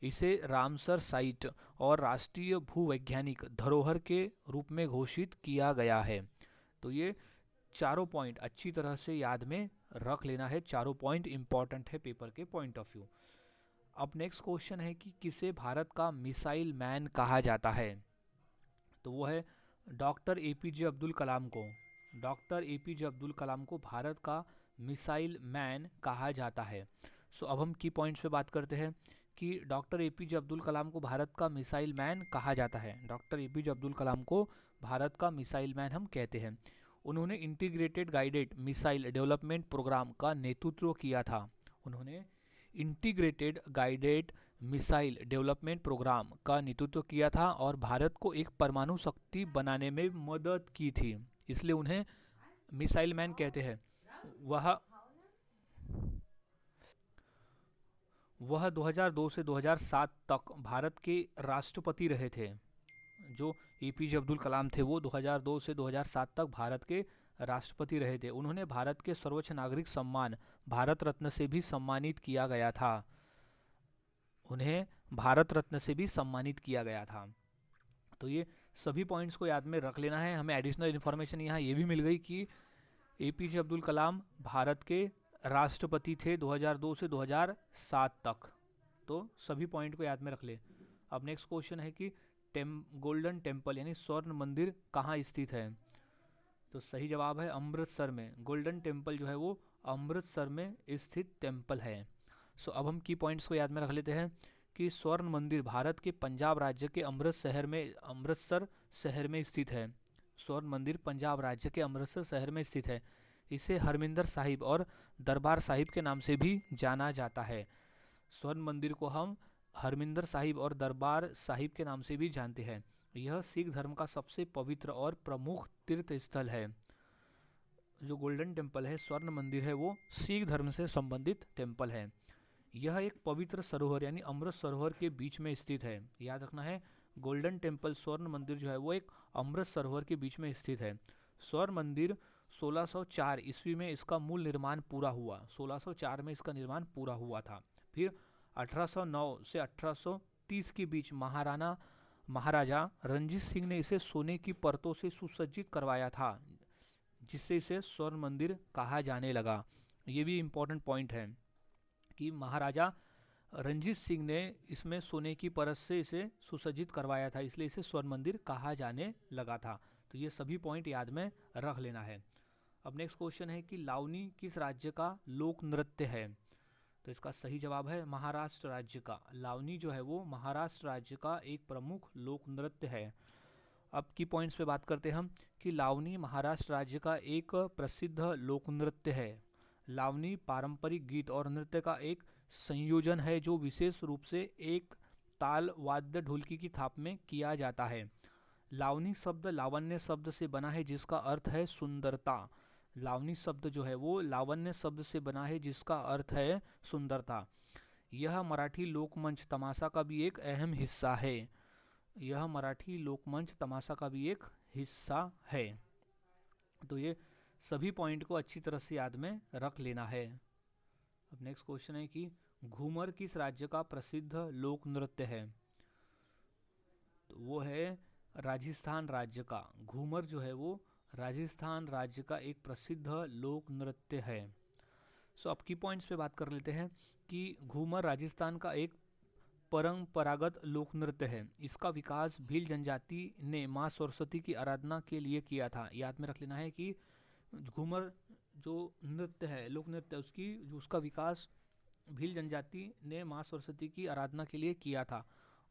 इसे रामसर साइट और राष्ट्रीय भूवैज्ञानिक धरोहर के रूप में घोषित किया गया है। तो ये चारों पॉइंट अच्छी तरह से याद में रख लेना है, चारों पॉइंट इंपॉर्टेंट है पेपर के पॉइंट ऑफ व्यू। अब नेक्स्ट क्वेश्चन है कि किसे भारत का मिसाइल मैन कहा जाता है? तो वो है डॉक्टर एपीजे अब्दुल कलाम को। डॉक्टर एपीजे अब्दुल कलाम को भारत का मिसाइल मैन कहा जाता है। सो अब हम की पॉइंट्स पे बात करते हैं कि डॉक्टर एपीजे अब्दुल कलाम को भारत का मिसाइल मैन कहा जाता है। डॉक्टर एपीजे अब्दुल कलाम को भारत का मिसाइल मैन हम कहते हैं। उन्होंने integrated guided missile development program का नेतृत्व किया था। उन्होंने integrated guided missile development program का नेतृत्व किया था और भारत को एक परमाणु शक्ति बनाने में मदद की थी, इसलिए उन्हें मिसाइल मैन कहते हैं। वह 2002 से 2007 तक भारत के राष्ट्रपति रहे थे। जो एपीजे अब्दुल कलाम थे वो 2002 से 2007 तक भारत के राष्ट्रपति रहे थे। उन्होंने भारत के सर्वोच्च नागरिक सम्मान भारत रत्न से भी सम्मानित किया गया था। उन्हें भारत रत्न से भी सम्मानित किया गया था। तो ये सभी पॉइंट्स को याद में रख लेना है। हमें एडिशनल इन्फॉर्मेशन यहाँ ये भी मिल गई कि एपीजे अब्दुल कलाम भारत के राष्ट्रपति थे 2002 से 2007 तक। तो सभी पॉइंट को याद में रख ले। अब नेक्स्ट क्वेश्चन है कि गोल्डन टेम्पल यानी स्वर्ण मंदिर कहाँ स्थित है? तो सही जवाब है अमृतसर में। गोल्डन टेम्पल जो है वो अमृतसर में स्थित टेम्पल है। सो अब हम की पॉइंट्स को याद में रख लेते हैं कि स्वर्ण मंदिर भारत के पंजाब राज्य के अमृतसर शहर में स्थित है। स्वर्ण मंदिर पंजाब राज्य के अमृतसर शहर में स्थित है। इसे हरमिंदर साहिब और दरबार साहिब के नाम से भी जाना जाता है। स्वर्ण मंदिर को हम हरमिंदर साहिब और दरबार साहिब के नाम से भी जानते हैं। यह सिख धर्म का सबसे पवित्र और प्रमुख तीर्थ स्थल है। जो गोल्डन टेम्पल है, स्वर्ण मंदिर है, वो सिख धर्म से संबंधित टेम्पल है। यह एक पवित्र सरोवर यानी अमृत सरोवर के बीच में स्थित है। याद रखना है, गोल्डन टेम्पल स्वर्ण मंदिर जो है वो एक अमृत सरोवर के बीच में स्थित है। स्वर्ण मंदिर 1604 ईस्वी में इसका मूल निर्माण पूरा हुआ। 1604 में इसका निर्माण पूरा हुआ था। फिर 1809 से 1830 के बीच महाराजा रणजीत सिंह ने इसे सोने की परतों से सुसज्जित करवाया था, जिससे इसे स्वर्ण मंदिर कहा जाने लगा। ये भी इम्पोर्टेंट पॉइंट है कि महाराजा रणजीत सिंह ने इसमें सोने की परत से इसे सुसज्जित करवाया था, इसलिए इसे स्वर्ण मंदिर कहा जाने लगा था। तो ये सभी पॉइंट याद में रख लेना है। अब नेक्स्ट क्वेश्चन है कि लावनी किस राज्य का लोक नृत्य है? तो इसका सही जवाब है महाराष्ट्र राज्य का। लावनी जो है वो महाराष्ट्र राज्य का एक प्रमुख लोक नृत्य है। अब की पॉइंट्स पे बात करते हैं हम कि लावनी महाराष्ट्र राज्य का एक प्रसिद्ध लोक नृत्य है। लावनी पारंपरिक गीत और नृत्य का एक संयोजन है जो विशेष रूप से एक ताल वाद्य ढोलकी की थाप में किया जाता है। लावनी शब्द लावण्य शब्द से बना है जिसका अर्थ है सुंदरता। लावनी शब्द जो है वो लावण्य शब्द से बना है जिसका अर्थ है सुंदरता। यह मराठी लोकमंच तमाशा का भी एक अहम हिस्सा है। यह मराठी लोकमंच तमाशा का भी एक हिस्सा है। तो ये सभी पॉइंट को अच्छी तरह से याद में रख लेना है। अब नेक्स्ट क्वेश्चन है कि घूमर किस राज्य का प्रसिद्ध लोक नृत्य है? तो वो है राजस्थान राज्य का। घूमर जो है वो राजस्थान राज्य का एक प्रसिद्ध लोक नृत्य है। सो अब की पॉइंट्स पे बात कर लेते हैं कि घूमर राजस्थान का एक परंपरागत लोक नृत्य है। इसका विकास भील जनजाति ने माँ सरस्वती की आराधना के लिए किया था। याद में रख लेना है कि घूमर जो नृत्य है, लोक नृत्य, उसका विकास भील जनजाति ने माँ सरस्वती की आराधना के लिए किया था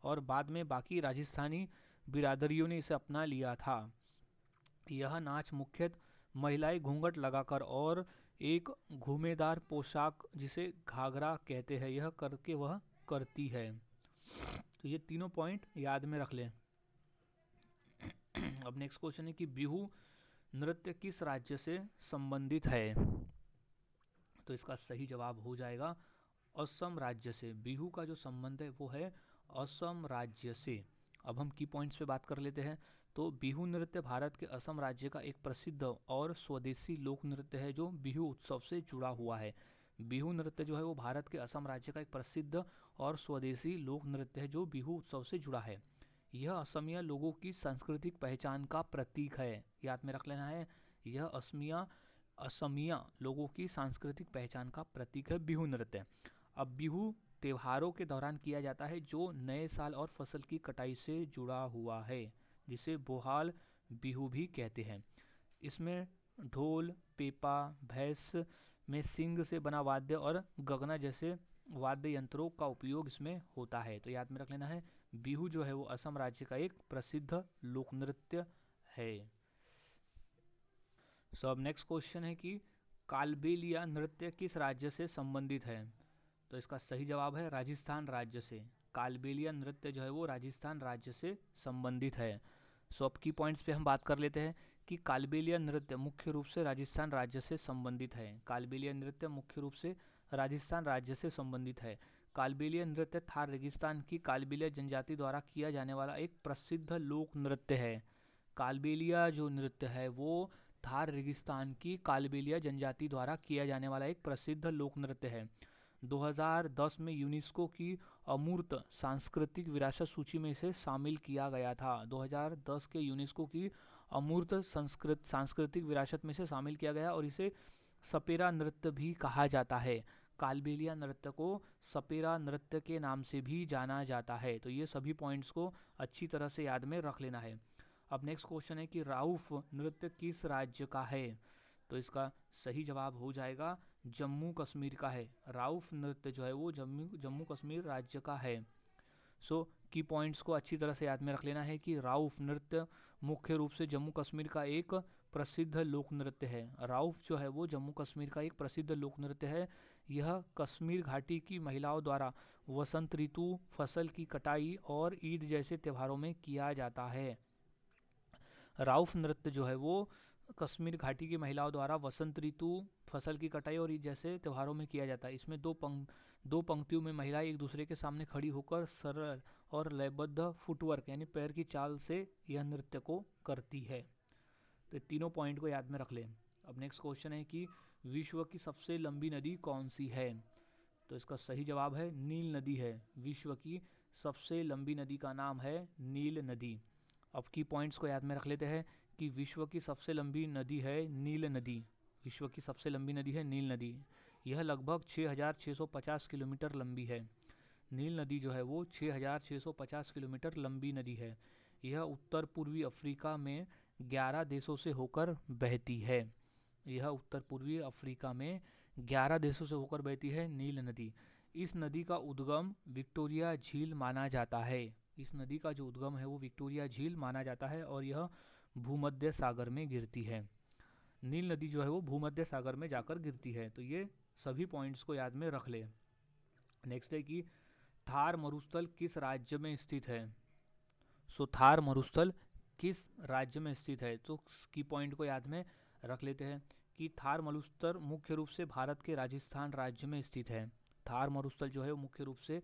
और बाद में बाकी राजस्थानी बिरादरियों ने इसे अपना लिया था। यह नाच मुख्यतः महिलाएं घूंघट लगाकर और एक घूमेदार पोशाक जिसे घाघरा कहते हैं यह करके वह करती है। तो ये तीनों पॉइंट याद में रख लें। अब नेक्स्ट क्वेश्चन है कि बिहू नृत्य किस राज्य से संबंधित है? तो इसका सही जवाब हो जाएगा असम राज्य से। बिहू का जो संबंध है वो है असम राज्य से। अब हम की पॉइंट्स पे बात कर लेते हैं। तो बिहू नृत्य भारत के असम राज्य का एक प्रसिद्ध और स्वदेशी लोक नृत्य है जो बिहू उत्सव से जुड़ा हुआ है। बिहू नृत्य जो है वो भारत के असम राज्य का एक प्रसिद्ध और स्वदेशी लोक नृत्य है जो बिहू उत्सव से जुड़ा है। यह असमिया लोगों की सांस्कृतिक पहचान का प्रतीक है। याद में रख लेना है, यह असमिया लोगों की सांस्कृतिक पहचान का प्रतीक है बिहू नृत्य। अब बिहू त्योहारों के दौरान किया जाता है जो नए साल और फसल की कटाई से जुड़ा हुआ है, जिसे बोहाल बिहू भी कहते हैं। इसमें ढोल, पेपा, भैंस में सींग से बना वाद्य और गगना जैसे वाद्य यंत्रों का उपयोग इसमें होता है। तो याद में रख लेना है, बिहू जो है वो असम राज्य का एक प्रसिद्ध लोक नृत्य है। सो अब नेक्स्ट क्वेश्चन है कि कालबेलिया नृत्य किस राज्य से संबंधित है? तो इसका सही जवाब है राजस्थान राज्य से। कालबेलिया नृत्य जो है वो राजस्थान राज्य से संबंधित है। सो अब की पॉइंट्स पे हम बात कर लेते हैं कि कालबेलिया नृत्य मुख्य रूप से राजस्थान राज्य से संबंधित है। कालबेलिया नृत्य मुख्य रूप से राजस्थान राज्य से संबंधित है। कालबेलिया नृत्य थार रेगिस्तान की कालबेलिया जनजाति द्वारा किया जाने वाला एक प्रसिद्ध लोक नृत्य है। कालबेलिया जो नृत्य है वो थार रेगिस्तान की कालबेलिया जनजाति द्वारा किया जाने वाला एक प्रसिद्ध लोक नृत्य है। 2010 में यूनेस्को की अमूर्त सांस्कृतिक विरासत सूची में इसे शामिल किया गया था। 2010 के यूनेस्को की अमूर्त सांस्कृतिक विरासत में से शामिल किया गया और इसे सपेरा नृत्य भी कहा जाता है। कालबेलिया नृत्य को सपेरा नृत्य के नाम से भी जाना जाता है। तो ये सभी पॉइंट्स को अच्छी तरह से याद में रख लेना है। अब नेक्स्ट क्वेश्चन है कि राउफ नृत्य किस राज्य का है? तो इसका सही जवाब हो जाएगा जम्मू कश्मीर का है। राउफ नृत्य जो है वो जम्मू कश्मीर राज्य का है। सो की पॉइंट्स को अच्छी तरह से याद में रख लेना है कि राउफ नृत्य मुख्य रूप से जम्मू कश्मीर का एक प्रसिद्ध लोक नृत्य है। राउफ जो है वो जम्मू कश्मीर का एक प्रसिद्ध लोक नृत्य है। यह कश्मीर घाटी की महिलाओं द्वारा वसंत ऋतु, फसल की कटाई और ईद जैसे त्योहारों में किया जाता है। राउफ नृत्य जो है वो कश्मीर घाटी की महिलाओं द्वारा वसंत ऋतु, फसल की कटाई और ईद जैसे त्योहारों में किया जाता है। इसमें दो पंक्तियों में महिलाएं एक दूसरे के सामने खड़ी होकर सरल और लयबद्ध फुटवर्क यानी पैर की चाल से यह नृत्य को करती है। तो तीनों पॉइंट को याद में रख लें। अब नेक्स्ट क्वेश्चन है कि विश्व की सबसे लंबी नदी कौन सी है? तो इसका सही जवाब है नील नदी है। विश्व की सबसे लंबी नदी का नाम है नील नदी। अब की पॉइंट्स को याद में रख लेते हैं कि विश्व की सबसे लंबी नदी है नील नदी। विश्व की सबसे लंबी नदी है नील नदी। यह लगभग 6,650 किलोमीटर लंबी है। नील नदी जो है वो 6,650 किलोमीटर लंबी नदी है। यह उत्तर पूर्वी अफ्रीका में 11 देशों से होकर बहती है। यह उत्तर पूर्वी अफ्रीका में 11 देशों से होकर बहती है नील नदी। इस नदी का उद्गम विक्टोरिया झील माना जाता है। इस नदी का जो उद्गम है वो विक्टोरिया झील माना जाता है और यह भूमध्य सागर में गिरती है। नील नदी जो है वो भूमध्य सागर में जाकर गिरती है। तो ये सभी पॉइंट्स को याद में रख ले। नेक्स्ट है कि थार मरुस्थल किस राज्य में स्थित है? सो थार मरुस्थल किस राज्य में स्थित है? तो की पॉइंट को याद में रख लेते हैं कि थार मरुस्थल मुख्य रूप से भारत के राजस्थान राज्य में स्थित है। थार मरुस्थल जो है वो मुख्य रूप से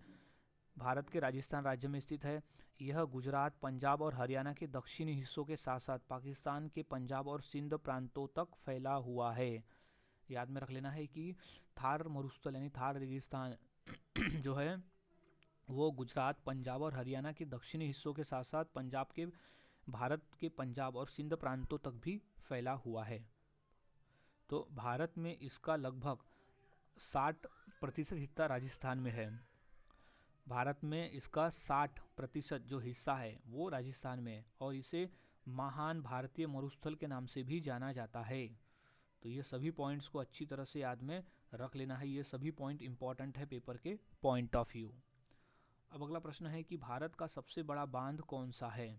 भारत के राजस्थान राज्य में स्थित है। यह गुजरात, पंजाब और हरियाणा के दक्षिणी हिस्सों के साथ साथ पाकिस्तान के पंजाब और सिंध प्रांतों तक फैला हुआ है। याद में रख लेना है कि थार मरुस्थल यानी थार रेगिस्तान जो है वो गुजरात, पंजाब और हरियाणा के दक्षिणी हिस्सों के साथ साथ भारत के पंजाब और सिंध प्रांतों तक भी फैला हुआ है। तो भारत में इसका लगभग 60% हिस्सा राजस्थान में है। भारत में इसका 60% जो हिस्सा है वो राजस्थान में है और इसे महान भारतीय मरुस्थल के नाम से भी जाना जाता है। तो ये सभी पॉइंट्स को अच्छी तरह से याद में रख लेना है। ये सभी पॉइंट इंपॉर्टेंट है पेपर के पॉइंट ऑफ व्यू। अब अगला प्रश्न है कि भारत का सबसे बड़ा बांध कौन सा है?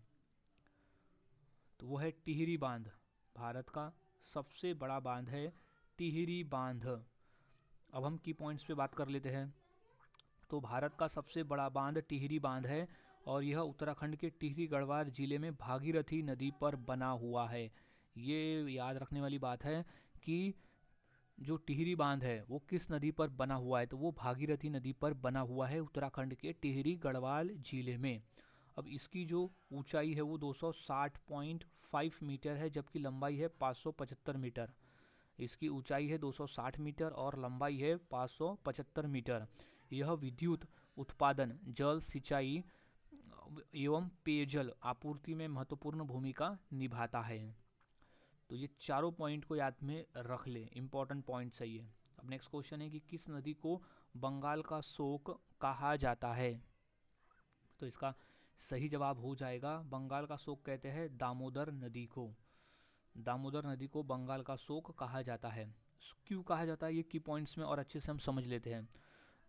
तो वो है टिहरी बांध। भारत का सबसे बड़ा बांध है टिहरी बांध। अब हम की पॉइंट्स पे बात कर लेते हैं। तो भारत का सबसे बड़ा बांध टिहरी बांध है और यह उत्तराखंड के टिहरी गढ़वाल जिले में भागीरथी नदी पर बना हुआ है। ये याद रखने वाली बात है कि जो टिहरी बांध है वो किस नदी पर बना हुआ है? तो वो भागीरथी नदी पर बना हुआ है उत्तराखंड के टिहरी गढ़वाल जिले में। अब इसकी जो ऊंचाई है वो 260.5 मीटर है जबकि लंबाई है 575 मीटर। इसकी ऊंचाई है 260 मीटर और लंबाई है 575 मीटर। यह विद्युत उत्पादन, जल सिंचाई एवं पेयजल आपूर्ति में महत्वपूर्ण भूमिका निभाता है। तो ये चारों पॉइंट को याद में रख ले, इंपॉर्टेंट पॉइंट्स है ये। अब नेक्स्ट क्वेश्चन है कि किस नदी को बंगाल का शोक कहा जाता है? तो इसका सही जवाब हो जाएगा बंगाल का शोक कहते हैं दामोदर नदी को। दामोदर नदी को बंगाल का शोक कहा जाता है। क्यों कहा जाता है ये की पॉइंट्स में और अच्छे से हम समझ लेते हैं।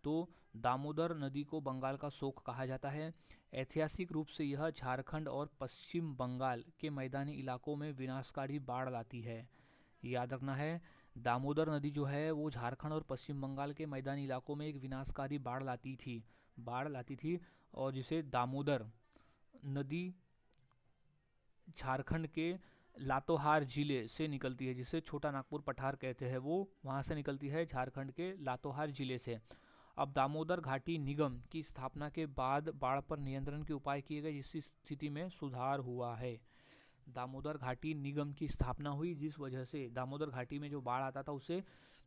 तो दामोदर नदी को बंगाल का शोक कहा जाता है। ऐतिहासिक रूप से यह झारखंड और पश्चिम बंगाल के मैदानी इलाकों में विनाशकारी बाढ़ लाती है। याद रखना है, दामोदर नदी जो है वो झारखंड और पश्चिम बंगाल के मैदानी इलाकों में एक विनाशकारी बाढ़ लाती थी और जिसे दामोदर नदी झारखंड के लातोहार जिले से निकलती है, जिसे छोटा नागपुर पठार कहते हैं, वो वहाँ से निकलती है झारखंड के लातोहार जिले से। अब दामोदर घाटी निगम की स्थापना के बाद बाढ़ पर नियंत्रण के उपाय किए गए जिससे स्थिति में सुधार हुआ है। दामोदर घाटी निगम की स्थापना हुई जिस वजह से दामोदर घाटी में जो बाढ़ आता था उसे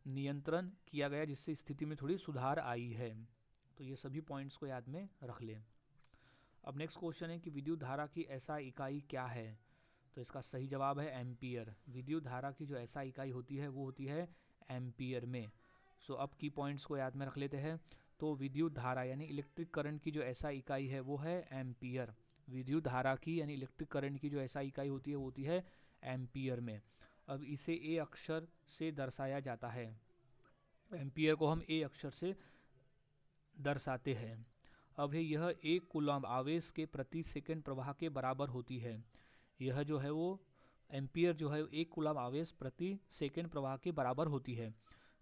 नियंत्रण किया गया जिससे स्थिति में थोड़ी सुधार आई है। तो ये सभी पॉइंट्स को याद में रख लें। अब नेक्स्ट क्वेश्चन है कि विद्युत धारा की एसआई इकाई क्या है? तो इसका सही जवाब है एम्पियर। विद्युत धारा की जो एसआई इकाई होती है वो होती है एम्पियर में। सो अब की पॉइंट्स को याद में रख लेते हैं। तो विद्युत धारा यानी इलेक्ट्रिक करंट की जो एसआई इकाई है वो है एम्पियर। विद्युत धारा की यानी इलेक्ट्रिक करंट की जो एसआई इकाई होती है वो होती है एम्पियर में। अब इसे ए अक्षर से दर्शाया जाता है। एम्पियर को हम ए अक्षर से दर्शाते हैं। अब है यह एक कूलम्ब आवेश के प्रति सेकंड प्रवाह के बराबर होती है। यह जो है वो एम्पियर जो है एक कूलम्ब आवेश प्रति सेकंड प्रवाह के बराबर होती है।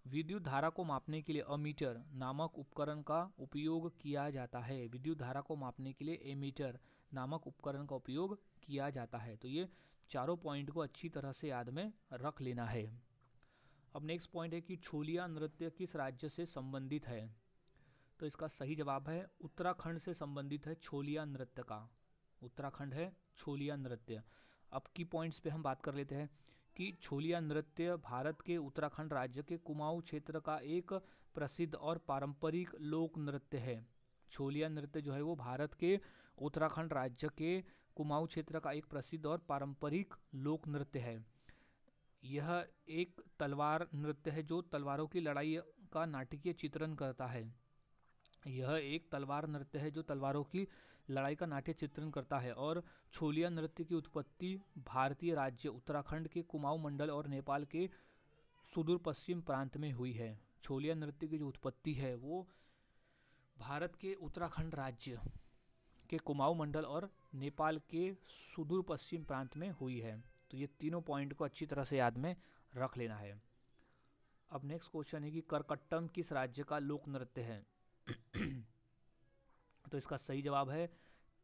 विद्युत धारा को मापने के लिए अमीटर नामक उपकरण का उपयोग किया जाता है। विद्युत धारा को मापने के लिए एमीटर नामक उपकरण का उपयोग किया जाता है। तो ये चारों पॉइंट को अच्छी तरह से याद में रख लेना है। अब नेक्स्ट पॉइंट है कि छोलिया नृत्य किस राज्य से संबंधित है? तो इसका सही जवाब है उत्तराखंड से संबंधित है छोलिया नृत्य का। उत्तराखंड है छोलिया नृत्य। अब की पॉइंट्स पे हम बात कर लेते हैं कि छोलिया नृत्य भारत के उत्तराखंड राज्य के कुमाऊं क्षेत्र का एक प्रसिद्ध और पारंपरिक लोक नृत्य है। छोलिया नृत्य जो है वो भारत के उत्तराखंड राज्य के कुमाऊं क्षेत्र का एक प्रसिद्ध और पारंपरिक लोक नृत्य है। यह एक तलवार नृत्य है जो तलवारों की लड़ाई का नाटकीय चित्रण करता है। यह एक तलवार नृत्य है जो तलवारों की लड़ाई का नाट्य चित्रण करता है। और छोलिया नृत्य की उत्पत्ति भारतीय राज्य उत्तराखंड के कुमाऊं मंडल और नेपाल के सुदूर पश्चिम प्रांत में हुई है। छोलिया नृत्य की जो उत्पत्ति है वो भारत के उत्तराखंड राज्य के कुमाऊं मंडल और नेपाल के सुदूर पश्चिम प्रांत में हुई है। तो ये तीनों पॉइंट को अच्छी तरह से याद में रख लेना है। अब नेक्स्ट क्वेश्चन है कि करकट्टम किस राज्य का लोक नृत्य है? तो इसका सही जवाब है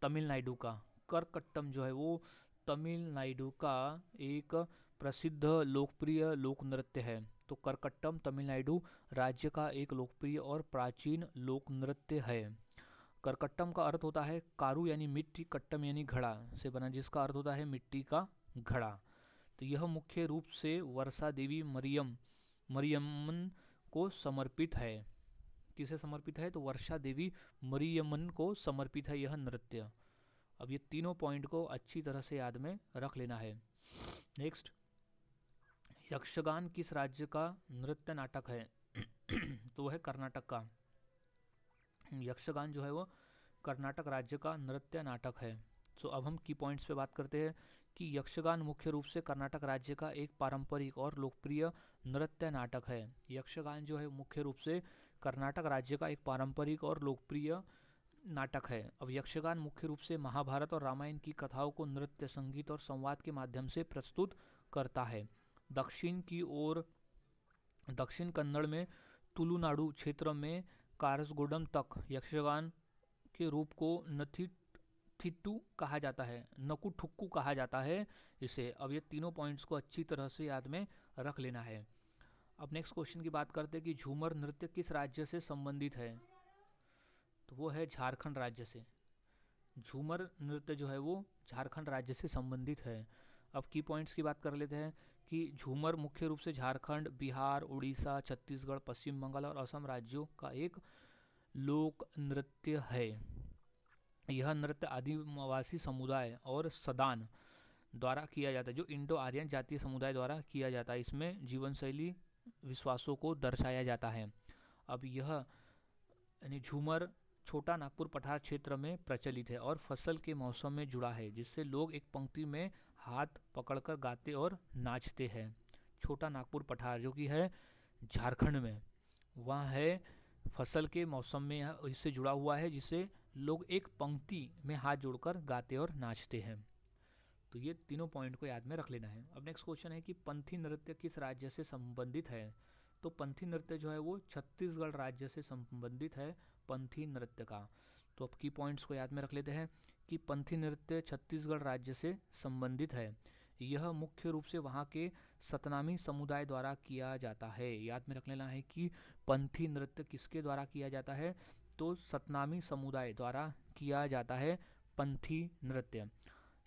तमिलनाडु का। करकट्टम जो है वो तमिलनाडु का एक प्रसिद्ध लोकप्रिय लोक नृत्य है। तो करकट्टम तमिलनाडु राज्य का एक लोकप्रिय और प्राचीन लोक नृत्य है। करकट्टम का अर्थ होता है कारू यानी मिट्टी, कट्टम यानी घड़ा से बना, जिसका अर्थ होता है मिट्टी का घड़ा। तो यह मुख्य रूप से वर्षा देवी मरियम्मन को समर्पित है। किसे समर्पित है? तो वर्षा देवी मरियम्मन को समर्पित है यह नृत्य। अब ये तीनों पॉइंट को अच्छी तरह से याद में रख लेना है। नेक्स्ट, यक्षगान किस राज्य का नृत्य नाटक है? तो वह है कर्नाटक का। यक्षगान जो है वो कर्नाटक राज्य का नृत्य नाटक है। सो अब हम की पॉइंट्स पे बात करते हैं कि यक्षगान मुख्य रूप से कर्नाटक राज्य का एक पारंपरिक और लोकप्रिय नृत्य नाटक है। यक्षगान जो है मुख्य रूप से कर्नाटक राज्य का एक पारंपरिक और लोकप्रिय नाटक है। अब यक्षगान मुख्य रूप से महाभारत और रामायण की कथाओं को नृत्य, संगीत और संवाद के माध्यम से प्रस्तुत करता है। दक्षिण की ओर दक्षिण कन्नड़ में तुलुनाडु क्षेत्र में कारसगोडम तक यक्षगान के रूप को नथिट्टू कहा जाता है, नकुठुक्कू कहा जाता है इसे। अब ये तीनों पॉइंट्स को अच्छी तरह से याद में रख लेना है। अब नेक्स्ट क्वेश्चन की बात करते हैं कि झूमर नृत्य किस राज्य से संबंधित है? तो वो है झारखंड राज्य से। झूमर नृत्य जो है वो झारखंड राज्य से संबंधित है। अब की पॉइंट्स की बात कर लेते हैं कि झूमर मुख्य रूप से झारखंड, बिहार, उड़ीसा, छत्तीसगढ़, पश्चिम बंगाल और असम राज्यों का एक लोक नृत्य है। यह नृत्य आदिवासी समुदाय और सदान द्वारा किया जाता है, जो इंडो आर्यन जातीय समुदाय द्वारा किया जाता है। इसमें जीवन शैली विश्वासों को दर्शाया जाता है। अब यह यानी झूमर छोटा नागपुर पठार क्षेत्र में प्रचलित है और फसल के मौसम में जुड़ा है, जिससे लोग एक पंक्ति में हाथ पकड़कर गाते और नाचते हैं। छोटा नागपुर पठार जो कि है झारखंड में, वहाँ है फसल के मौसम में इससे जुड़ा हुआ है, जिसे लोग एक पंक्ति में हाथ जोड़कर गाते और नाचते हैं। तो ये तीनों पॉइंट को याद में रख लेना है। अब नेक्स्ट क्वेश्चन है कि पंथी नृत्य किस राज्य से संबंधित है? तो पंथी नृत्य जो है वो छत्तीसगढ़ राज्य से संबंधित है पंथी नृत्य का। तो अब की पॉइंट्स को याद में रख लेते हैं कि पंथी नृत्य छत्तीसगढ़ राज्य से संबंधित है। यह मुख्य रूप से वहाँ के सतनामी समुदाय द्वारा किया जाता है। याद में रख लेना है कि पंथी नृत्य किसके द्वारा किया जाता है? तो सतनामी समुदाय द्वारा किया जाता है पंथी नृत्य।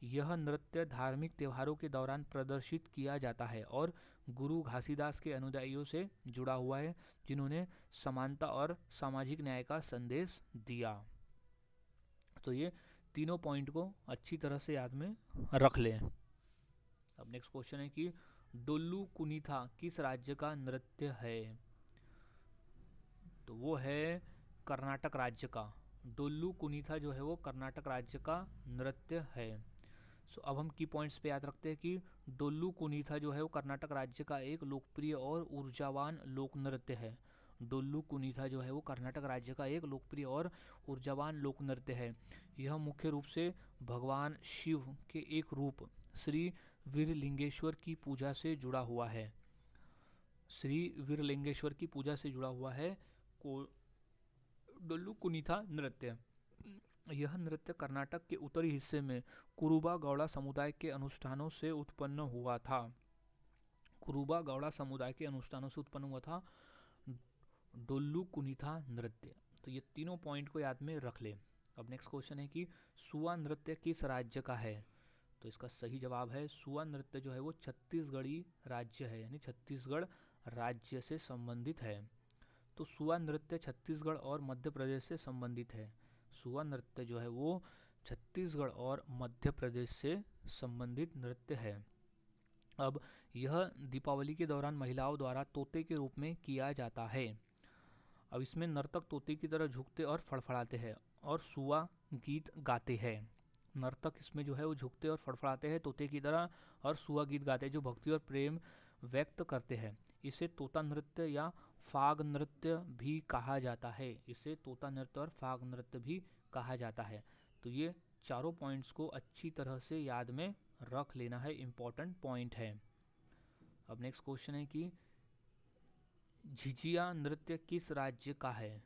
यह नृत्य धार्मिक त्योहारों के दौरान प्रदर्शित किया जाता है और गुरु घासीदास के अनुयायियों से जुड़ा हुआ है, जिन्होंने समानता और सामाजिक न्याय का संदेश दिया। तो ये तीनों पॉइंट को अच्छी तरह से याद में रख लें। अब नेक्स्ट क्वेश्चन है कि डोल्लू कुनीथा किस राज्य का नृत्य है? तो वो है कर्नाटक राज्य का। डोल्लू कुनीथा जो है वो कर्नाटक राज्य का नृत्य है। सो अब हम की पॉइंट्स पे याद रखते हैं कि डोल्लू कुनीथा जो है वो कर्नाटक राज्य का एक लोकप्रिय और ऊर्जावान लोक नृत्य है। डोल्लू कुनीथा जो है वो कर्नाटक राज्य का एक लोकप्रिय और ऊर्जावान लोक नृत्य है। यह मुख्य रूप से भगवान शिव के एक रूप श्री वीरलिंगेश्वर की पूजा से जुड़ा हुआ है। श्री वीरलिंगेश्वर की पूजा से जुड़ा हुआ है डोल्लू कुनीथा नृत्य। यह नृत्य कर्नाटक के उत्तरी हिस्से में कुरुबा गौड़ा समुदाय के अनुष्ठानों से उत्पन्न हुआ था। कुरुबा गौड़ा समुदाय के अनुष्ठानों से उत्पन्न हुआ था डोल्लू कुनीथा नृत्य। तो ये तीनों पॉइंट को याद में रख ले। अब नेक्स्ट क्वेश्चन है कि सुआ नृत्य किस राज्य का है? तो इसका सही जवाब है सुआ नृत्य जो है वो छत्तीसगढ़ी राज्य है, यानी छत्तीसगढ़ राज्य से संबंधित है। तो सुआ नृत्य छत्तीसगढ़ और मध्य प्रदेश से संबंधित है। सुआ नृत्य जो है वो छत्तीसगढ़ और मध्य प्रदेश से संबंधित नृत्य है। अब यह दीपावली के दौरान महिलाओं द्वारा तोते के रूप में किया जाता है। अब इसमें नर्तक तोते की तरह झुकते और फड़फड़ाते हैं और सुआ गीत गाते हैं। नर्तक इसमें जो है वो झुकते और फड़फड़ाते हैं तोते की तरह और सुआ गीत गाते हैं जो भक्ति और प्रेम व्यक्त करते हैं। इसे तोता नृत्य या फाग नृत्य भी कहा जाता है। इसे तोता नृत्य और फाग नृत्य भी कहा जाता है। तो ये चारों पॉइंट्स को अच्छी तरह से याद में रख लेना है, इम्पोर्टेंट पॉइंट है। अब नेक्स्ट क्वेश्चन है कि झिझिया नृत्य किस राज्य का है?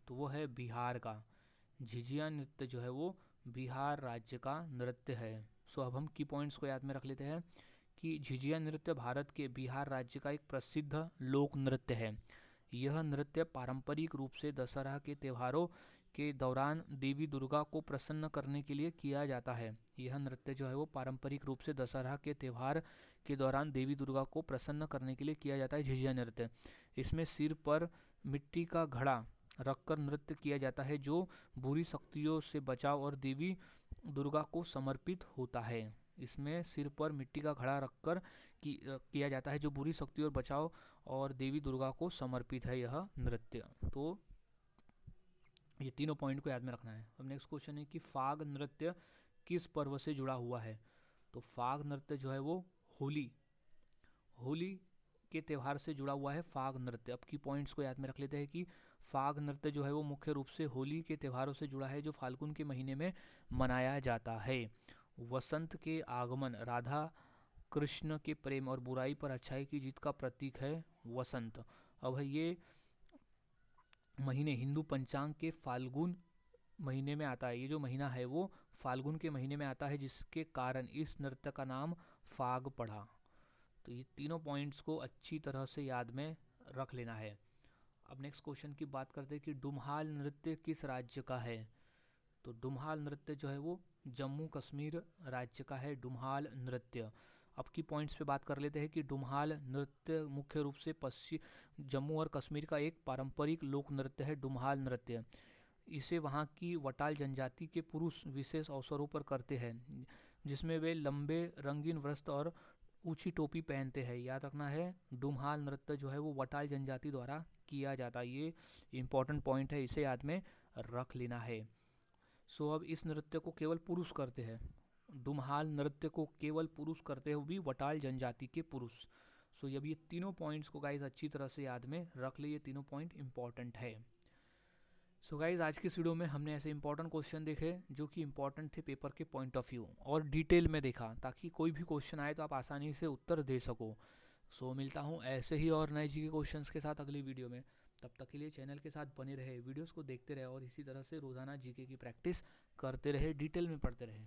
तो वो है बिहार का। झिझिया नृत्य जो है वो बिहार राज्य का नृत्य है। सो अब हम की पॉइंट्स को याद में रख लेते हैं कि झिझिया नृत्य भारत के बिहार राज्य का एक प्रसिद्ध लोक नृत्य है। यह नृत्य पारंपरिक रूप से दशहरा के त्योहारों के दौरान देवी दुर्गा को प्रसन्न करने के लिए किया जाता है। यह नृत्य जो है वो पारंपरिक रूप से दशहरा के त्यौहार के दौरान देवी दुर्गा को प्रसन्न करने के लिए किया जाता है झिझिया नृत्य। इसमें सिर पर मिट्टी का घड़ा रखकर नृत्य किया जाता है जो बुरी शक्तियों से बचाव और देवी दुर्गा को समर्पित होता है। इसमें सिर पर मिट्टी का घड़ा रखकर किया जाता है जो बुरी शक्तियों और बचाव और देवी दुर्गा को समर्पित है यह नृत्य। तो ये तीनों पॉइंट को याद में रखना है। अब नेक्स्ट क्वेश्चन है कि फाग नृत्य किस पर्व से जुड़ा हुआ है? तो फाग नृत्य जो है वो होली के त्यौहार से जुड़ा हुआ है फाग नृत्य। अब की पॉइंट्स को याद में रख लेते हैं कि फाग नृत्य जो है वो मुख्य रूप से होली के त्योहारों से जुड़ा है जो फाल्गुन के महीने में मनाया जाता है। वसंत के आगमन, राधा कृष्ण के प्रेम और बुराई पर अच्छाई की जीत का प्रतीक है वसंत। अब ये महीने हिंदू पंचांग के फाल्गुन महीने में आता है। ये जो महीना है वो फाल्गुन के महीने में आता है जिसके कारण इस नृत्य का नाम फाग पड़ा। तो ये तीनों पॉइंट्स को अच्छी तरह से याद में रख लेना है। अब नेक्स्ट क्वेश्चन की बात करते हैं कि डुम्हाल नृत्य किस राज्य का है? तो डुम्हाल नृत्य जो है वो जम्मू कश्मीर राज्य का है डुम्हाल नृत्य। अब की पॉइंट्स पे बात कर लेते हैं कि डुम्हाल नृत्य मुख्य रूप से पश्चिम जम्मू और कश्मीर का एक पारंपरिक लोक नृत्य है डुम्हाल नृत्य। इसे वहाँ की वटाल जनजाति के पुरुष विशेष अवसरों पर करते हैं जिसमें वे लंबे रंगीन वस्त्र और ऊंची टोपी पहनते हैं। याद रखना है डुम्हाल नृत्य जो है वो वटाल जनजाति द्वारा किया जाता है। ये इम्पोर्टेंट पॉइंट है, इसे याद में रख लेना है। सो अब इस नृत्य को केवल पुरुष करते हैं। डुम्हाल नृत्य को केवल पुरुष करते हैं, वो भी वटाल जनजाति के पुरुष। सो अब ये तीनों पॉइंट्स को गाइज अच्छी तरह से याद में रख ले, ये तीनों पॉइंट इंपॉर्टेंट है। सो गाइज आज की इस वीडियो में हमने ऐसे इंपॉर्टेंट क्वेश्चन देखे जो कि इंपॉर्टेंट थे पेपर के पॉइंट ऑफ व्यू और डिटेल में देखा ताकि कोई भी क्वेश्चन आए तो आप आसानी से उत्तर दे सको। सो मिलता हूँ ऐसे ही और नए जीके क्वेश्चंस के साथ अगली वीडियो में। तब तक के लिए चैनल के साथ बने रहे, वीडियोस को देखते रहे और इसी तरह से रोज़ाना जीके की प्रैक्टिस करते रहे, डिटेल में पढ़ते रहे।